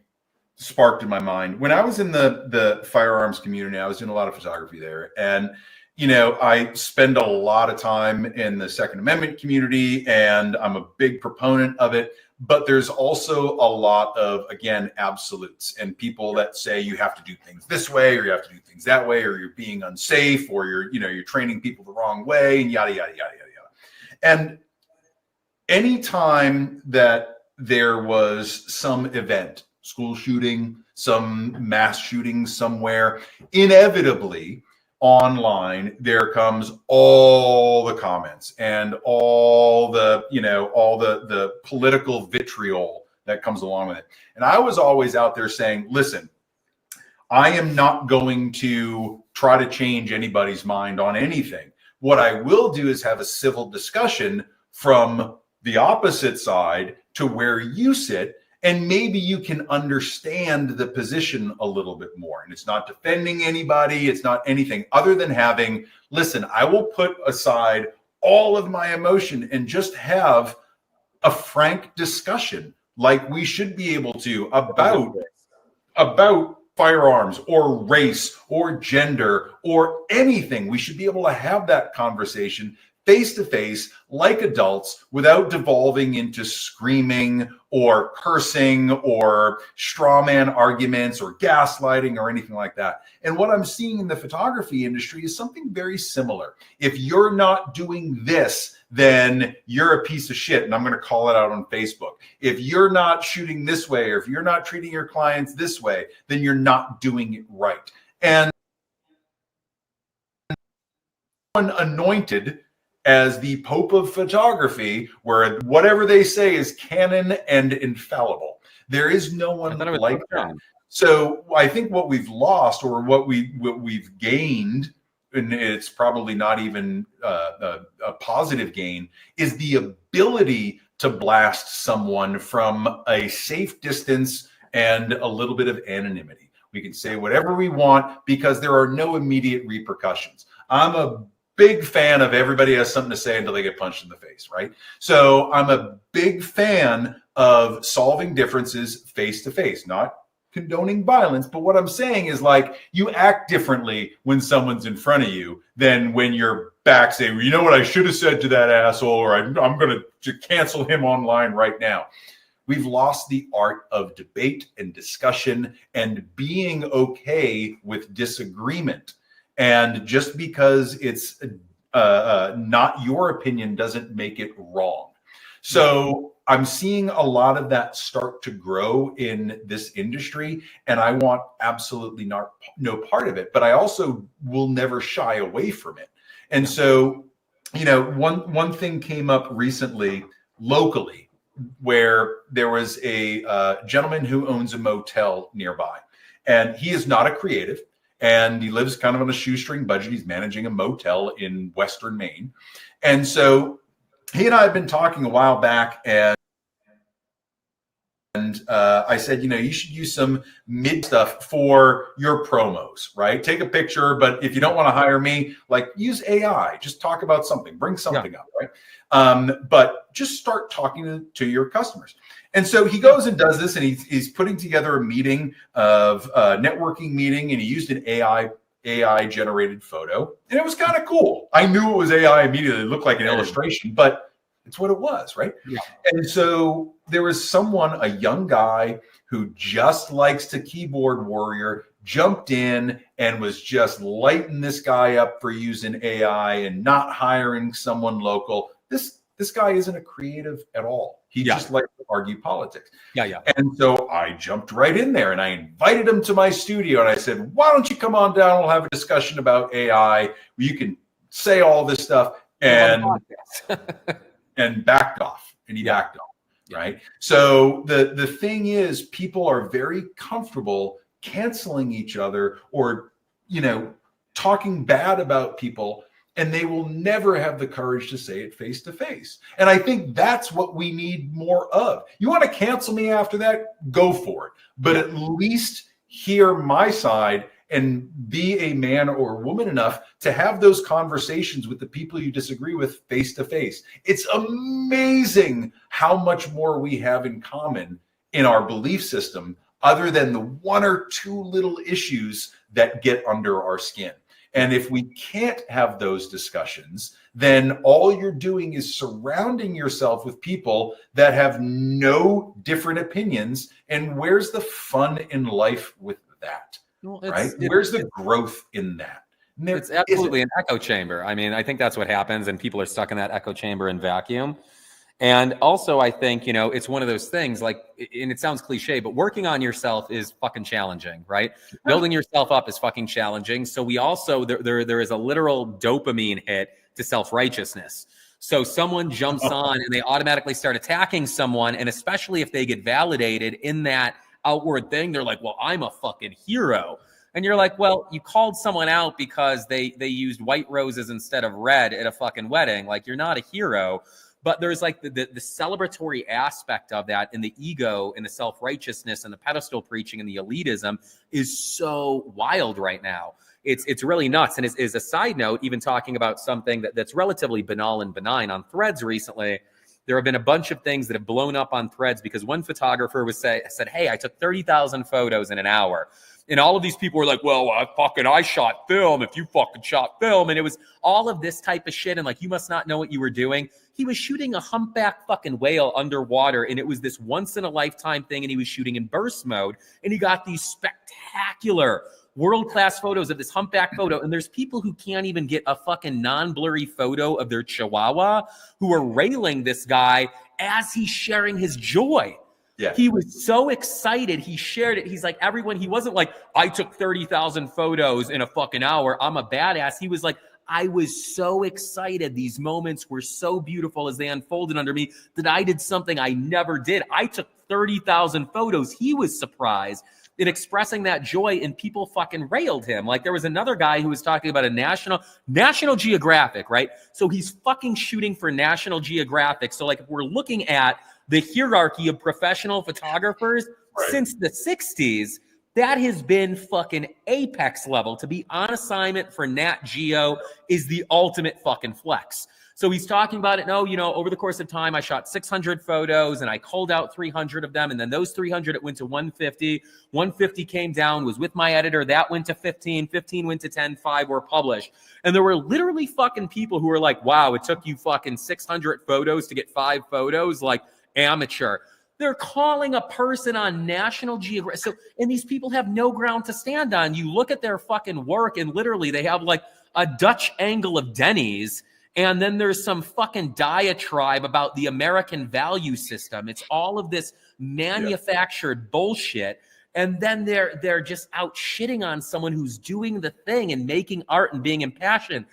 sparked in my mind. When I was in the firearms community, I was doing a lot of photography there. And you know, I spend a lot of time in the Second Amendment community and I'm a big proponent of it. But there's also a lot of, again, absolutes and people that say you have to do things this way or you have to do things that way or you're being unsafe or you're training people the wrong way and yada, yada, yada, yada, yada. And anytime that there was some event, school shooting, some mass shooting somewhere, inevitably, online there comes all the comments and all the political vitriol that comes along with it. And I was always out there saying, listen, I am not going to try to change anybody's mind on anything. What I will do is have a civil discussion from the opposite side to where you sit, and maybe you can understand the position a little bit more. And it's not defending anybody. It's not anything other than having, listen, I will put aside all of my emotion and just have a frank discussion like we should be able to about firearms or race or gender or anything. We should be able to have that conversation face to face like adults without devolving into screaming or cursing or straw man arguments or gaslighting or anything like that. And what I'm seeing in the photography industry is something very similar. If you're not doing this, then you're a piece of shit. And I'm going to call it out on Facebook. If you're not shooting this way, or if you're not treating your clients this way, then you're not doing it right. And anointed as the Pope of photography, where whatever they say is canon and infallible. There is no one like that. So I think what we've lost, or what we've gained, and it's probably not even a positive gain, is the ability to blast someone from a safe distance and a little bit of anonymity. We can say whatever we want because there are no immediate repercussions. I'm a big fan of everybody has something to say until they get punched in the face, right? So I'm a big fan of solving differences face to face, not condoning violence. But what I'm saying is, like, you act differently when someone's in front of you than when you're back saying, well, you know what I should have said to that asshole, or I'm going to cancel him online right now. We've lost the art of debate and discussion and being okay with disagreement. And just because it's not your opinion doesn't make it wrong. So I'm seeing a lot of that start to grow in this industry, and I want absolutely no part of it. But I also will never shy away from it. And so, you know, one thing came up recently locally where there was a gentleman who owns a motel nearby, and he is not a creative. And he lives kind of on a shoestring budget. He's managing a motel in Western Maine. And so he and I have been talking a while back, and I said, you know, you should use some mid stuff for your promos, right? Take a picture, but if you don't want to hire me, like, use AI. Just talk about something, bring something up, right? But just start talking to your customers. And so he goes and does this, and he's putting together a meeting of networking meeting, and he used an AI generated photo, and it was kind of cool. I knew it was AI immediately. It looked like an illustration, but It's what it was, right? Yeah. And so there was someone, a young guy who just likes to keyboard warrior, jumped in and was just lighting this guy up for using AI and not hiring someone local. This guy isn't a creative at all. He just likes to argue politics. Yeah. And so I jumped right in there and I invited him to my studio and I said, why don't you come on down? We'll have a discussion about AI. You can say all this stuff. And backed off. And he backed off. Right. So the thing is, people are very comfortable canceling each other or, talking bad about people, and they will never have the courage to say it face to face. And I think that's what we need more of. You want to cancel me after that? Go for it. But at least hear my side and be a man or woman enough to have those conversations with the people you disagree with face to face. It's amazing how much more we have in common in our belief system other than the one or two little issues that get under our skin. And if we can't have those discussions, then all you're doing is surrounding yourself with people that have no different opinions. And where's the fun in life with that? Well, right? Where's the growth in that? It's absolutely an echo chamber. I mean, I think that's what happens, and people are stuck in that echo chamber and vacuum. And also, I think, it's one of those things, like, and it sounds cliche, but working on yourself is fucking challenging, right? Building yourself up is fucking challenging. So we also, there is a literal dopamine hit to self-righteousness. So someone jumps on and they automatically start attacking someone. And especially if they get validated in that outward thing, they're like, well, I'm a fucking hero. And you're like, well, you called someone out because they used white roses instead of red at a fucking wedding. Like, you're not a hero. But there's like the celebratory aspect of that, and the ego and the self-righteousness and the pedestal preaching and the elitism is so wild right now. It's really nuts. And as a side note, even talking about something that's relatively banal and benign on Threads recently, there have been a bunch of things that have blown up on Threads because one photographer said, hey, I took 30,000 photos in an hour. And all of these people were like, well, I shot film if you fucking shot film. And it was all of this type of shit. And like, you must not know what you were doing. He was shooting a humpback fucking whale underwater. And it was this once in a lifetime thing. And he was shooting in burst mode. And he got these spectacular world-class photos of this humpback photo. And there's people who can't even get a fucking non-blurry photo of their chihuahua who are railing this guy as he's sharing his joy. Yeah. He was so excited. He shared it. He's like, everyone, he wasn't like, I took 30,000 photos in a fucking hour. I'm a badass. He was like, I was so excited. These moments were so beautiful as they unfolded under me that I did something I never did. I took 30,000 photos. He was surprised in expressing that joy, and people fucking railed him. Like, there was another guy who was talking about a National Geographic, right? So he's fucking shooting for National Geographic. So like, if we're looking at the hierarchy of professional photographers since the 60s, that has been fucking apex level. To be on assignment for Nat Geo is the ultimate fucking flex. So he's talking about it. No, over the course of time, I shot 600 photos and I culled out 300 of them. And then those 300, it went to 150. 150 came down, was with my editor. That went to 15. 15 went to 10. 5 were published. And there were literally fucking people who were like, wow, it took you fucking 600 photos to get 5 photos. Like, amateur. They're calling a person on National Geographic. So, and these people have no ground to stand on. You look at their fucking work and literally they have like a Dutch angle of Denny's. And then there's some fucking diatribe about the American value system. It's all of this manufactured bullshit. And then they're just out shitting on someone who's doing the thing and making art and being impassioned.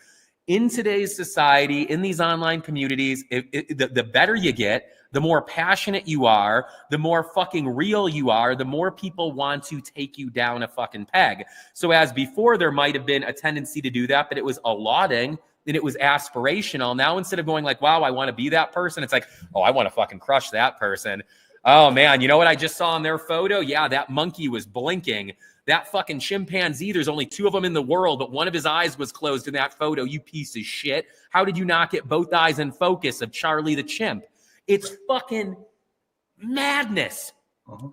In today's society, in these online communities, the better you get, the more passionate you are, the more fucking real you are, the more people want to take you down a fucking peg. So as before, there might have been a tendency to do that, but it was lauding and it was aspirational. Now, instead of going like, wow, I want to be that person, it's like, oh, I want to fucking crush that person. Oh man, you know what I just saw in their photo? Yeah, that monkey was blinking. That fucking chimpanzee, there's only 2 of them in the world, but one of his eyes was closed in that photo, you piece of shit. How did you not get both eyes in focus of Charlie the chimp? It's fucking madness.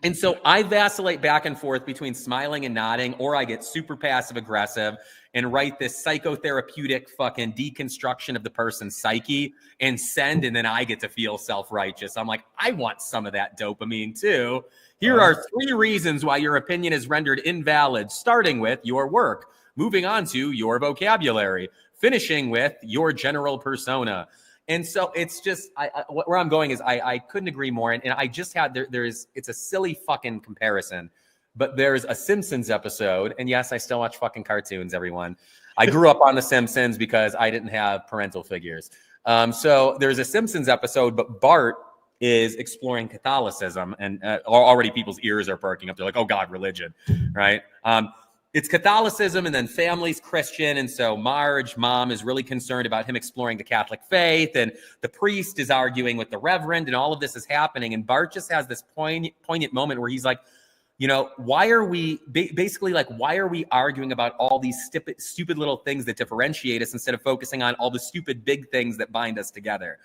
And so I vacillate back and forth between smiling and nodding, or I get super passive aggressive. and write this psychotherapeutic fucking deconstruction of the person's psyche and send, and then I get to feel self-righteous. I'm like, I want some of that dopamine too. Here are 3 reasons why your opinion is rendered invalid, starting with your work, moving on to your vocabulary, finishing with your general persona. And so it's just, where I'm going is I couldn't agree more. And I just had, it's a silly fucking comparison, but there's a Simpsons episode. And yes, I still watch fucking cartoons, everyone. I grew up on The Simpsons because I didn't have parental figures. So there's a Simpsons episode, but Bart is exploring Catholicism, and already people's ears are perking up. They're like, oh God, religion, right? It's Catholicism, and then family's Christian. And so Marge, mom, is really concerned about him exploring the Catholic faith. And the priest is arguing with the reverend, and all of this is happening. And Bart just has this poignant moment where he's like, you know, why are we basically like, why are we arguing about all these stupid little things that differentiate us instead of focusing on all the stupid big things that bind us together?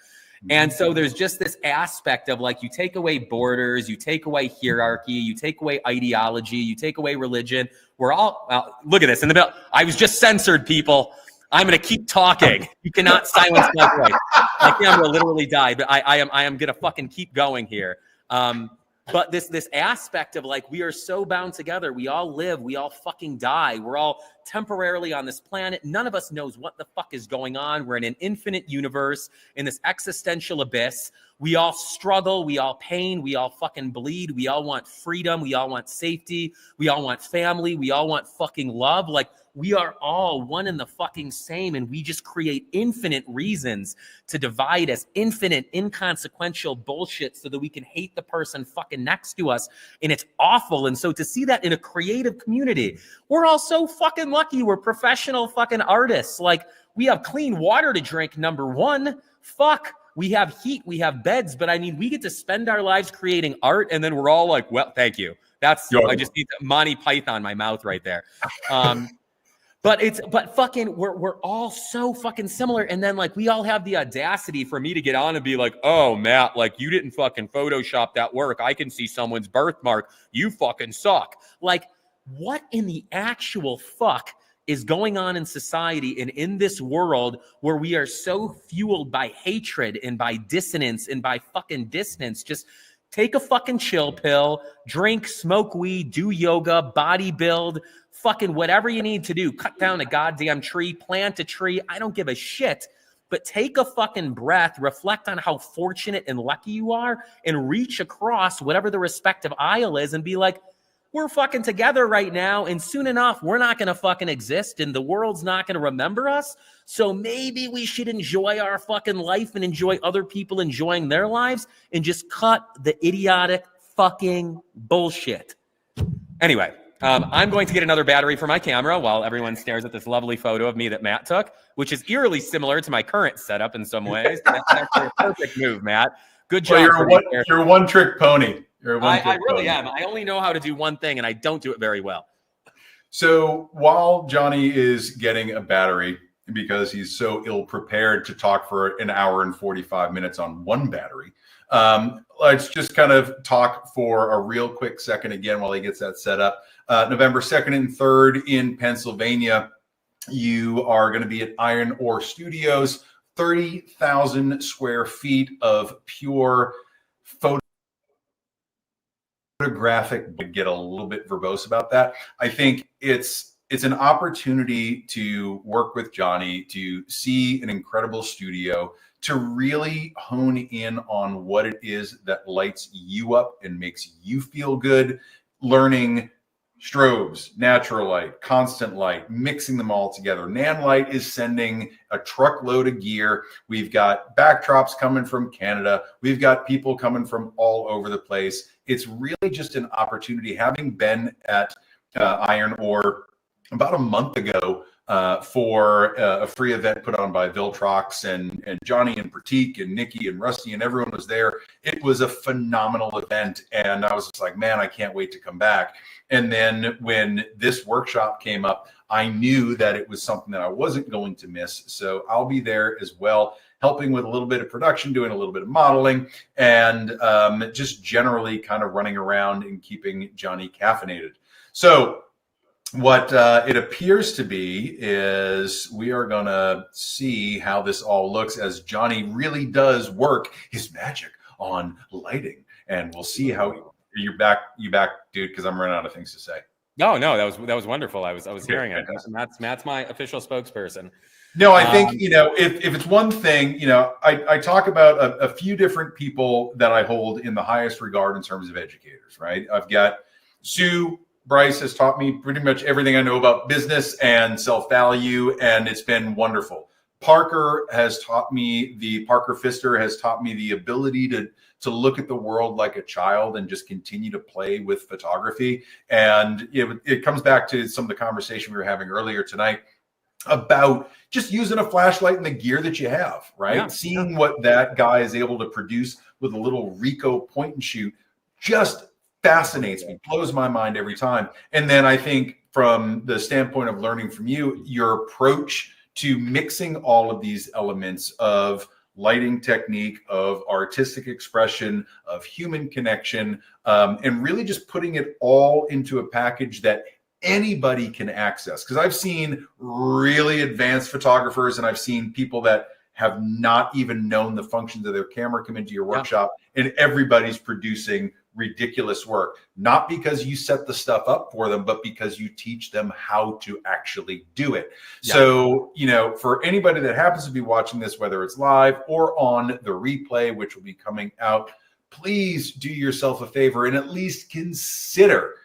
And so there's just this aspect of like, you take away borders, you take away hierarchy, you take away ideology, you take away religion. We're all, look at this in the middle. I was just censored, people. I'm going to keep talking. You cannot silence my voice. My camera literally died, but I am going to fucking keep going here. But this aspect of like, we are so bound together. We all live. We all fucking die. We're all temporarily on this planet. None of us knows what the fuck is going on. We're in an infinite universe, in this existential abyss. We all struggle. We all pain. We all fucking bleed. We all want freedom. We all want safety. We all want family. We all want fucking love. Like, we are all one and the fucking same, and we just create infinite reasons to divide us, infinite, inconsequential bullshit so that we can hate the person fucking next to us, and it's awful. And so to see that in a creative community, we're all so fucking lucky. We're professional fucking artists. Like, we have clean water to drink, number one. Fuck. We have heat, we have beds, but I mean, we get to spend our lives creating art, and then we're all like, well, thank you. I just need Monty Python my mouth right there. But fucking, we're all so fucking similar. And then like, we all have the audacity for me to get on and be like, oh, Matt, like, you didn't fucking Photoshop that work. I can see someone's birthmark. You fucking suck. Like, what in the actual fuck is going on in society and in this world where we are so fueled by hatred and by dissonance and by fucking distance? Just take a fucking chill pill, drink, smoke weed, do yoga, bodybuild, fucking whatever you need to do. Cut down a goddamn tree, plant a tree. I don't give a shit. But take a fucking breath, reflect on how fortunate and lucky you are, and reach across whatever the respective aisle is and be like, we're fucking together right now, and soon enough, we're not going to fucking exist, and the world's not going to remember us. So maybe we should enjoy our fucking life and enjoy other people enjoying their lives and just cut the idiotic fucking bullshit. Anyway, I'm going to get another battery for my camera while everyone stares at this lovely photo of me that Matt took, which is eerily similar to my current setup in some ways. That's actually a perfect move, Matt. Good job. Well, you're a one-trick pony. I really am. I only know how to do one thing, and I don't do it very well. So while Johnny is getting a battery because he's so ill-prepared to talk for an hour and 45 minutes on one battery, let's just kind of talk for a real quick second again while he gets that set up. November 2nd and 3rd in Pennsylvania, you are going to be at Iron Ore Studios, 30,000 square feet of pure photographic. Get a little bit verbose about that. I think it's an opportunity to work with Johnny, to see an incredible studio, to really hone in on what it is that lights you up and makes you feel good, learning strobes, natural light, constant light, mixing them all together. Nanlite is sending a truckload of gear. We've got backdrops coming from Canada. We've got people coming from all over the place. It's really just an opportunity. Having been at Iron Ore about a month ago for a free event put on by Viltrox and Johnny and Pratik and Nikki and Rusty, and everyone was there. It was a phenomenal event. And I was just like, man, I can't wait to come back. And then when this workshop came up, I knew that it was something that I wasn't going to miss. So I'll be there as well, helping with a little bit of production, doing a little bit of modeling, and just generally kind of running around and keeping Johnny caffeinated. So what it appears to be is we are going to see how this all looks as Johnny really does work his magic on lighting. And we'll see how you back, dude, because I'm running out of things to say. No, that was wonderful. I was hearing it. Matt's my official spokesperson. No, I think, if it's one thing, I talk about a few different people that I hold in the highest regard in terms of educators, right? I've got Sue Bryce has taught me pretty much everything I know about business and self-value, and it's been wonderful. Parker Pfister has taught me the ability to look at the world like a child and just continue to play with photography. And it comes back to some of the conversation we were having earlier tonight about just using a flashlight and the gear that you have, right? Yeah. Seeing what that guy is able to produce with a little Ricoh point and shoot just fascinates me, blows my mind every time. And then I think from the standpoint of learning from you, your approach to mixing all of these elements of lighting technique, of artistic expression, of human connection, and really just putting it all into a package that anybody can access. Because I've seen really advanced photographers and I've seen people that have not even known the functions of their camera come into your workshop, and everybody's producing ridiculous work, not because you set the stuff up for them, but because you teach them how to actually do it. Yeah. So, for anybody that happens to be watching this, whether it's live or on the replay, which will be coming out, please do yourself a favor and at least consider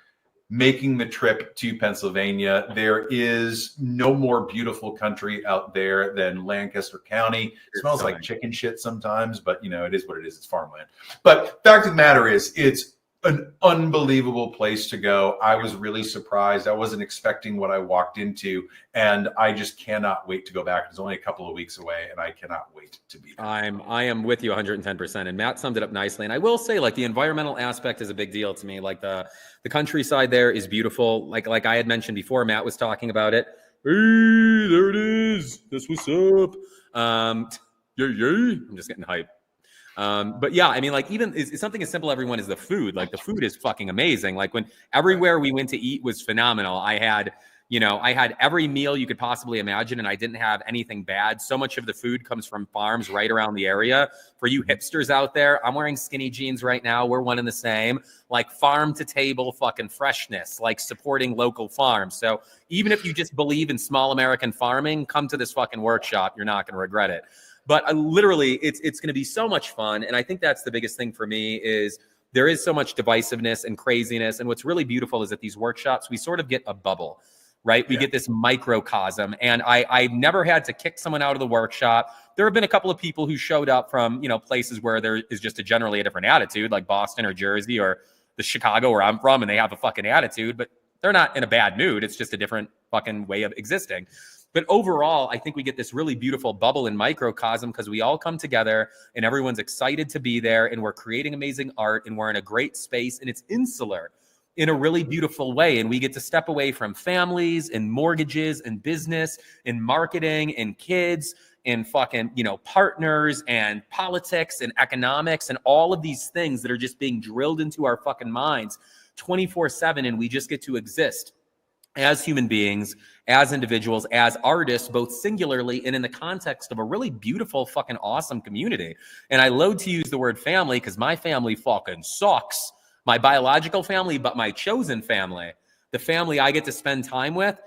making the trip to Pennsylvania. There is no more beautiful country out there than Lancaster County. It smells like chicken shit sometimes, but it is what it is. It's farmland. But fact of the matter is, it's an unbelievable place to go. I was really surprised. I wasn't expecting what I walked into, and I just cannot wait to go back. It's only a couple of weeks away, and I cannot wait to be there. I am with you 110%. And Matt summed it up nicely. And I will say, the environmental aspect is a big deal to me. The countryside there is beautiful. Like I had mentioned before, Matt was talking about it. Hey, there it is. That's what's up. I'm just getting hyped. But yeah, even it's something as simple, everyone, as the food. The food is fucking amazing. When everywhere we went to eat was phenomenal. I had every meal you could possibly imagine, and I didn't have anything bad. So much of the food comes from farms right around the area. For you hipsters out there, I'm wearing skinny jeans right now. We're one and the same. Farm to table fucking freshness, supporting local farms. So even if you just believe in small American farming, come to this fucking workshop. You're not going to regret it. But literally, it's going to be so much fun. And I think that's the biggest thing for me is there is so much divisiveness and craziness. And what's really beautiful is at these workshops, we sort of get a bubble, right? We get this microcosm. And I've never had to kick someone out of the workshop. There have been a couple of people who showed up from, places where there is just generally a different attitude, like Boston or Jersey or the Chicago where I'm from, and they have a fucking attitude, but they're not in a bad mood. It's just a different fucking way of existing. But overall, I think we get this really beautiful bubble and microcosm because we all come together and everyone's excited to be there and we're creating amazing art and we're in a great space and it's insular in a really beautiful way. And we get to step away from families and mortgages and business and marketing and kids and fucking, partners and politics and economics and all of these things that are just being drilled into our fucking minds 24/7. And we just get to exist as human beings, as individuals, as artists, both singularly and in the context of a really beautiful, fucking awesome community. And I loathe to use the word family because my family fucking sucks. My biological family, but my chosen family, the family I get to spend time with,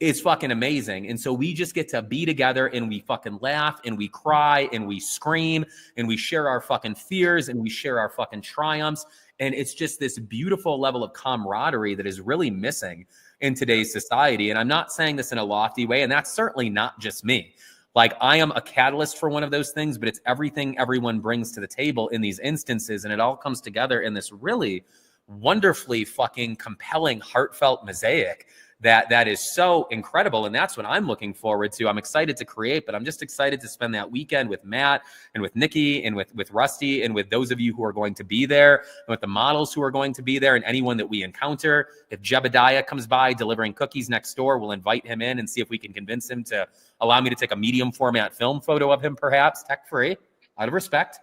is fucking amazing. And so we just get to be together and we fucking laugh and we cry and we scream and we share our fucking fears and we share our fucking triumphs. And it's just this beautiful level of camaraderie that is really missing in today's society. And I'm not saying this in a lofty way, and that's certainly not just me. I am a catalyst for one of those things, but it's everything everyone brings to the table in these instances. And it all comes together in this really wonderfully fucking compelling, heartfelt mosaic that is so incredible. And that's what I'm looking forward to. I'm excited to create, but I'm just excited to spend that weekend with Matt and with Nikki and with Rusty and with those of you who are going to be there and with the models who are going to be there and anyone that we encounter. If Jebediah comes by delivering cookies next door, we'll invite him in and see if we can convince him to allow me to take a medium format film photo of him, perhaps tech free, out of respect.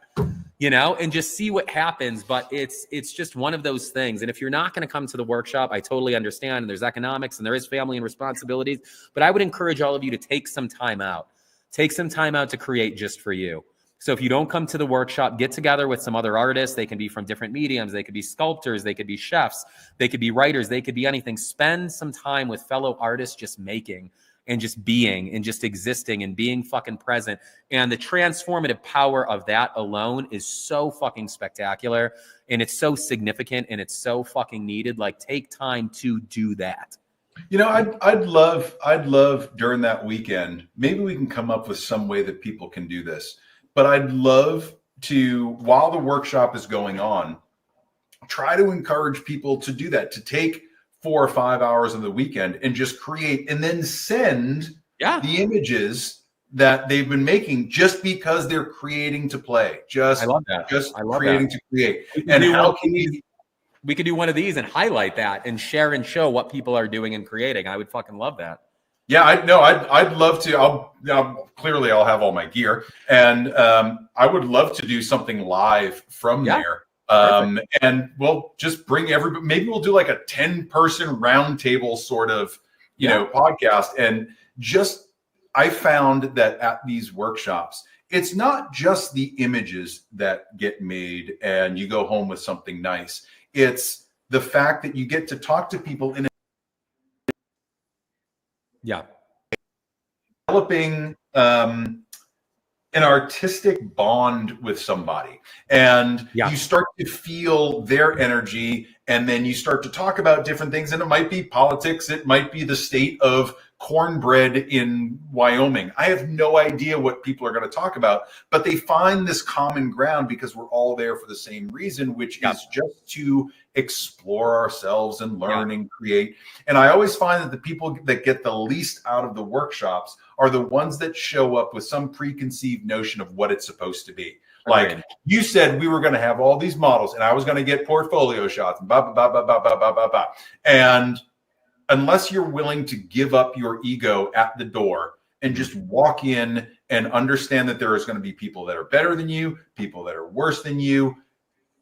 you know, and just see what happens. But it's just one of those things. And if you're not going to come to the workshop, I totally understand. And there's economics and there is family and responsibilities. But I would encourage all of you to take some time out. Take some time out to create just for you. So if you don't come to the workshop, get together with some other artists. They can be from different mediums. They could be sculptors. They could be chefs. They could be writers. They could be anything. Spend some time with fellow artists just making and just being and just existing and being fucking present. And the transformative power of that alone is so fucking spectacular. And it's so significant and it's so fucking needed. Like, take time to do that. You know, I'd love during that weekend, maybe we can come up with some way that people can do this. But I'd love to, while the workshop is going on, try to encourage people to do that, to take 4 or 5 hours of the weekend and just create and then send the images that they've been making just because they're creating to play. Just, I love that. Just creating to create. And how can we could do one of these and highlight that and share and show what people are doing and creating. I would fucking love that. Yeah, I'd love to. Clearly I'll have all my gear, and I would love to do something live from there. And we'll just bring everybody. Maybe we'll do like a 10-person roundtable sort of, you know, podcast. And just, I found that at these workshops, it's not just the images that get made and you go home with something nice. It's the fact that you get to talk to people in developing an artistic bond with somebody, and you start to feel their energy, and then you start to talk about different things, and it might be politics, it might be the state of cornbread in Wyoming. I have no idea what people are going to talk about, but they find this common ground because we're all there for the same reason, which is just to explore ourselves and learn and create. And I always find that the people that get the least out of the workshops are the ones that show up with some preconceived notion of what it's supposed to be. Like, you said we were going to have all these models and I was going to get portfolio shots and blah, blah, blah, blah, blah, blah, blah, blah, blah. And unless you're willing to give up your ego at the door and just walk in and understand that there is going to be people that are better than you, people that are worse than you,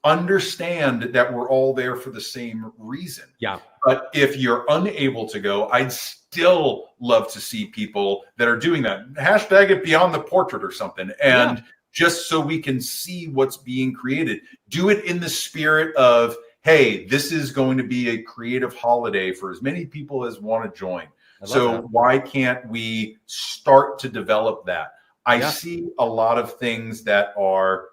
understand that we're all there for the same reason. Yeah. But if you're unable to go, I'd still love to see people that are doing that. Hashtag it beyond the portrait or something. And just so we can see what's being created, do it in the spirit of, hey, this is going to be a creative holiday for as many people as want to join. So why can't we start to develop that? I see a lot of things that are,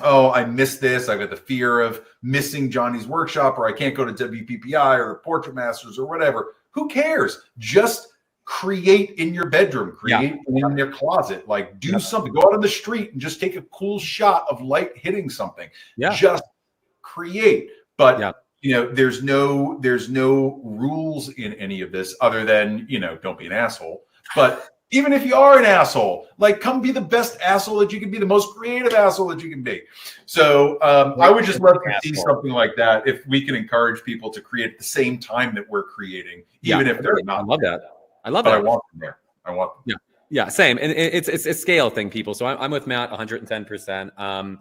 oh, I missed this. I've got the fear of missing Johnny's workshop, or I can't go to WPPI or Portrait Masters or whatever. Who cares? Just create in your bedroom, create in your closet, like do something, go out on the street and just take a cool shot of light hitting something. Just create. But you know, there's no rules in any of this other than, you know, don't be an asshole. But even if you are an asshole, like, come be the best asshole that you can be, the most creative asshole that you can be. So I would just love to see something like that if we can encourage people to create at the same time that we're creating, even if they're not. I love that. I love that. I want them there. I want them. Yeah, same. And it's a scale thing, people. So I'm with Matt 110%.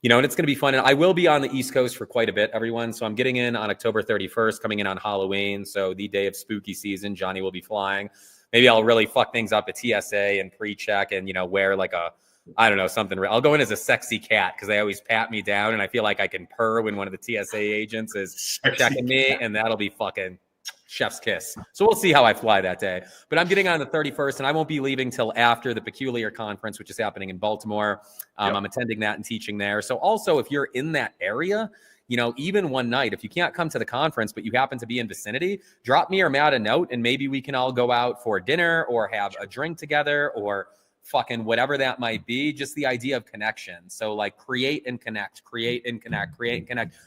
You know, and it's going to be fun. And I will be on the East Coast for quite a bit, everyone. So I'm getting in on October 31st, coming in on Halloween. So the day of spooky season, Johnny will be flying. Maybe I'll really fuck things up at TSA and pre-check and, you know, wear like a, I don't know, something. I'll go in as a sexy cat because they always pat me down and I feel like I can purr when one of the TSA agents is checking me, and that'll be fucking chef's kiss. So we'll see how I fly that day. But I'm getting on the 31st and I won't be leaving till after the Peculiar Conference, which is happening in Baltimore. I'm attending that and teaching there. So also, if you're in that area, you know, even one night, if you can't come to the conference, but you happen to be in vicinity, drop me or Matt a note and maybe we can all go out for dinner or have a drink together or fucking whatever that might be. Just the idea of connection. So like create and connect,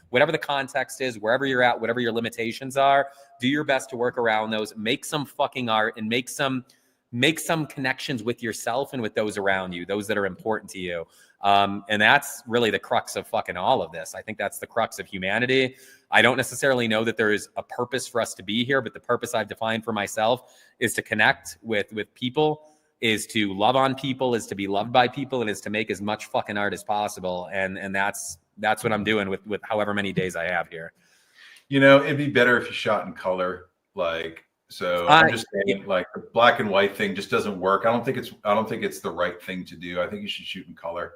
whatever the context is, wherever you're at, whatever your limitations are, do your best to work around those, make some fucking art and make some connections with yourself and with those around you, those that are important to you. And that's really the crux of fucking all of this. I think that's the crux of humanity. I don't necessarily know that there is a purpose for us to be here, but the purpose I've defined for myself is to connect with people, is to love on people, is to be loved by people, and is to make as much fucking art as possible. And that's what I'm doing with however many days I have here. You know, it'd be better if you shot in color. Like, so I'm just saying, like, the black and white thing just doesn't work. I don't think it's the right thing to do. I think you should shoot in color.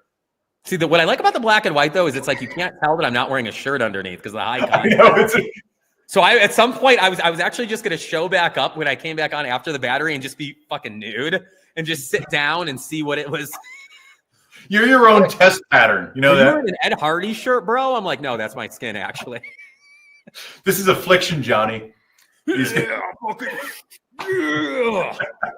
See, what I like about the black and white though is it's like you can't tell that I'm not wearing a shirt underneath because the high contrast. So at some point I was actually just gonna show back up when I came back on after the battery and just be fucking nude and just sit down and see what it was. You're your own test pattern. You know that? You're wearing an Ed Hardy shirt, bro? I'm like, no, that's my skin actually. This is affliction, Johnny. Yeah,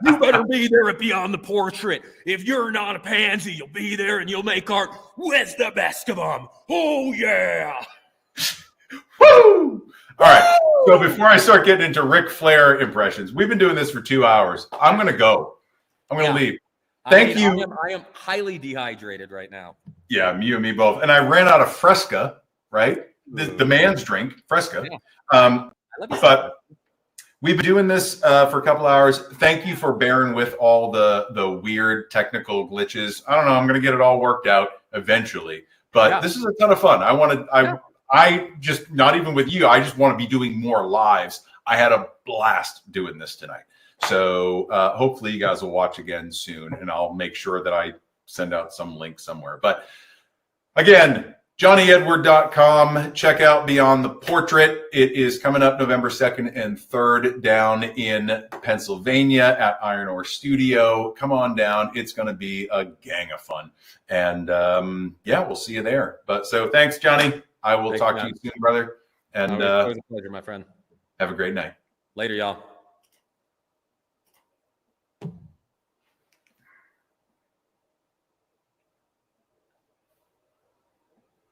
you better be there at Beyond the Portrait. If you're not a pansy, you'll be there and you'll make art with the best of them. Oh, yeah. Woo! All right. So before I start getting into Ric Flair impressions, we've been doing this for 2 hours. I'm going to go. I'm going to leave. Thank you. I am highly dehydrated right now. Yeah, you and me both. And I ran out of Fresca, right? The man's drink, Fresca. Yeah. But we've been doing this for a couple hours. Thank you for bearing with all the weird technical glitches. I don't know. I'm going to get it all worked out eventually. But this is a ton of fun. I just, not even with you, I just want to be doing more lives. I had a blast doing this tonight. So hopefully you guys will watch again soon, and I'll make sure that I send out some link somewhere. But again, JohnnyEdward.com. Check out Beyond the Portrait. It is coming up November 2nd and 3rd down in Pennsylvania at Iron Ore Studio. Come on down. It's going to be a gang of fun. And we'll see you there. But so thanks, Johnny. I will talk to you soon, brother. And it was a pleasure, my friend. Have a great night. Later, y'all.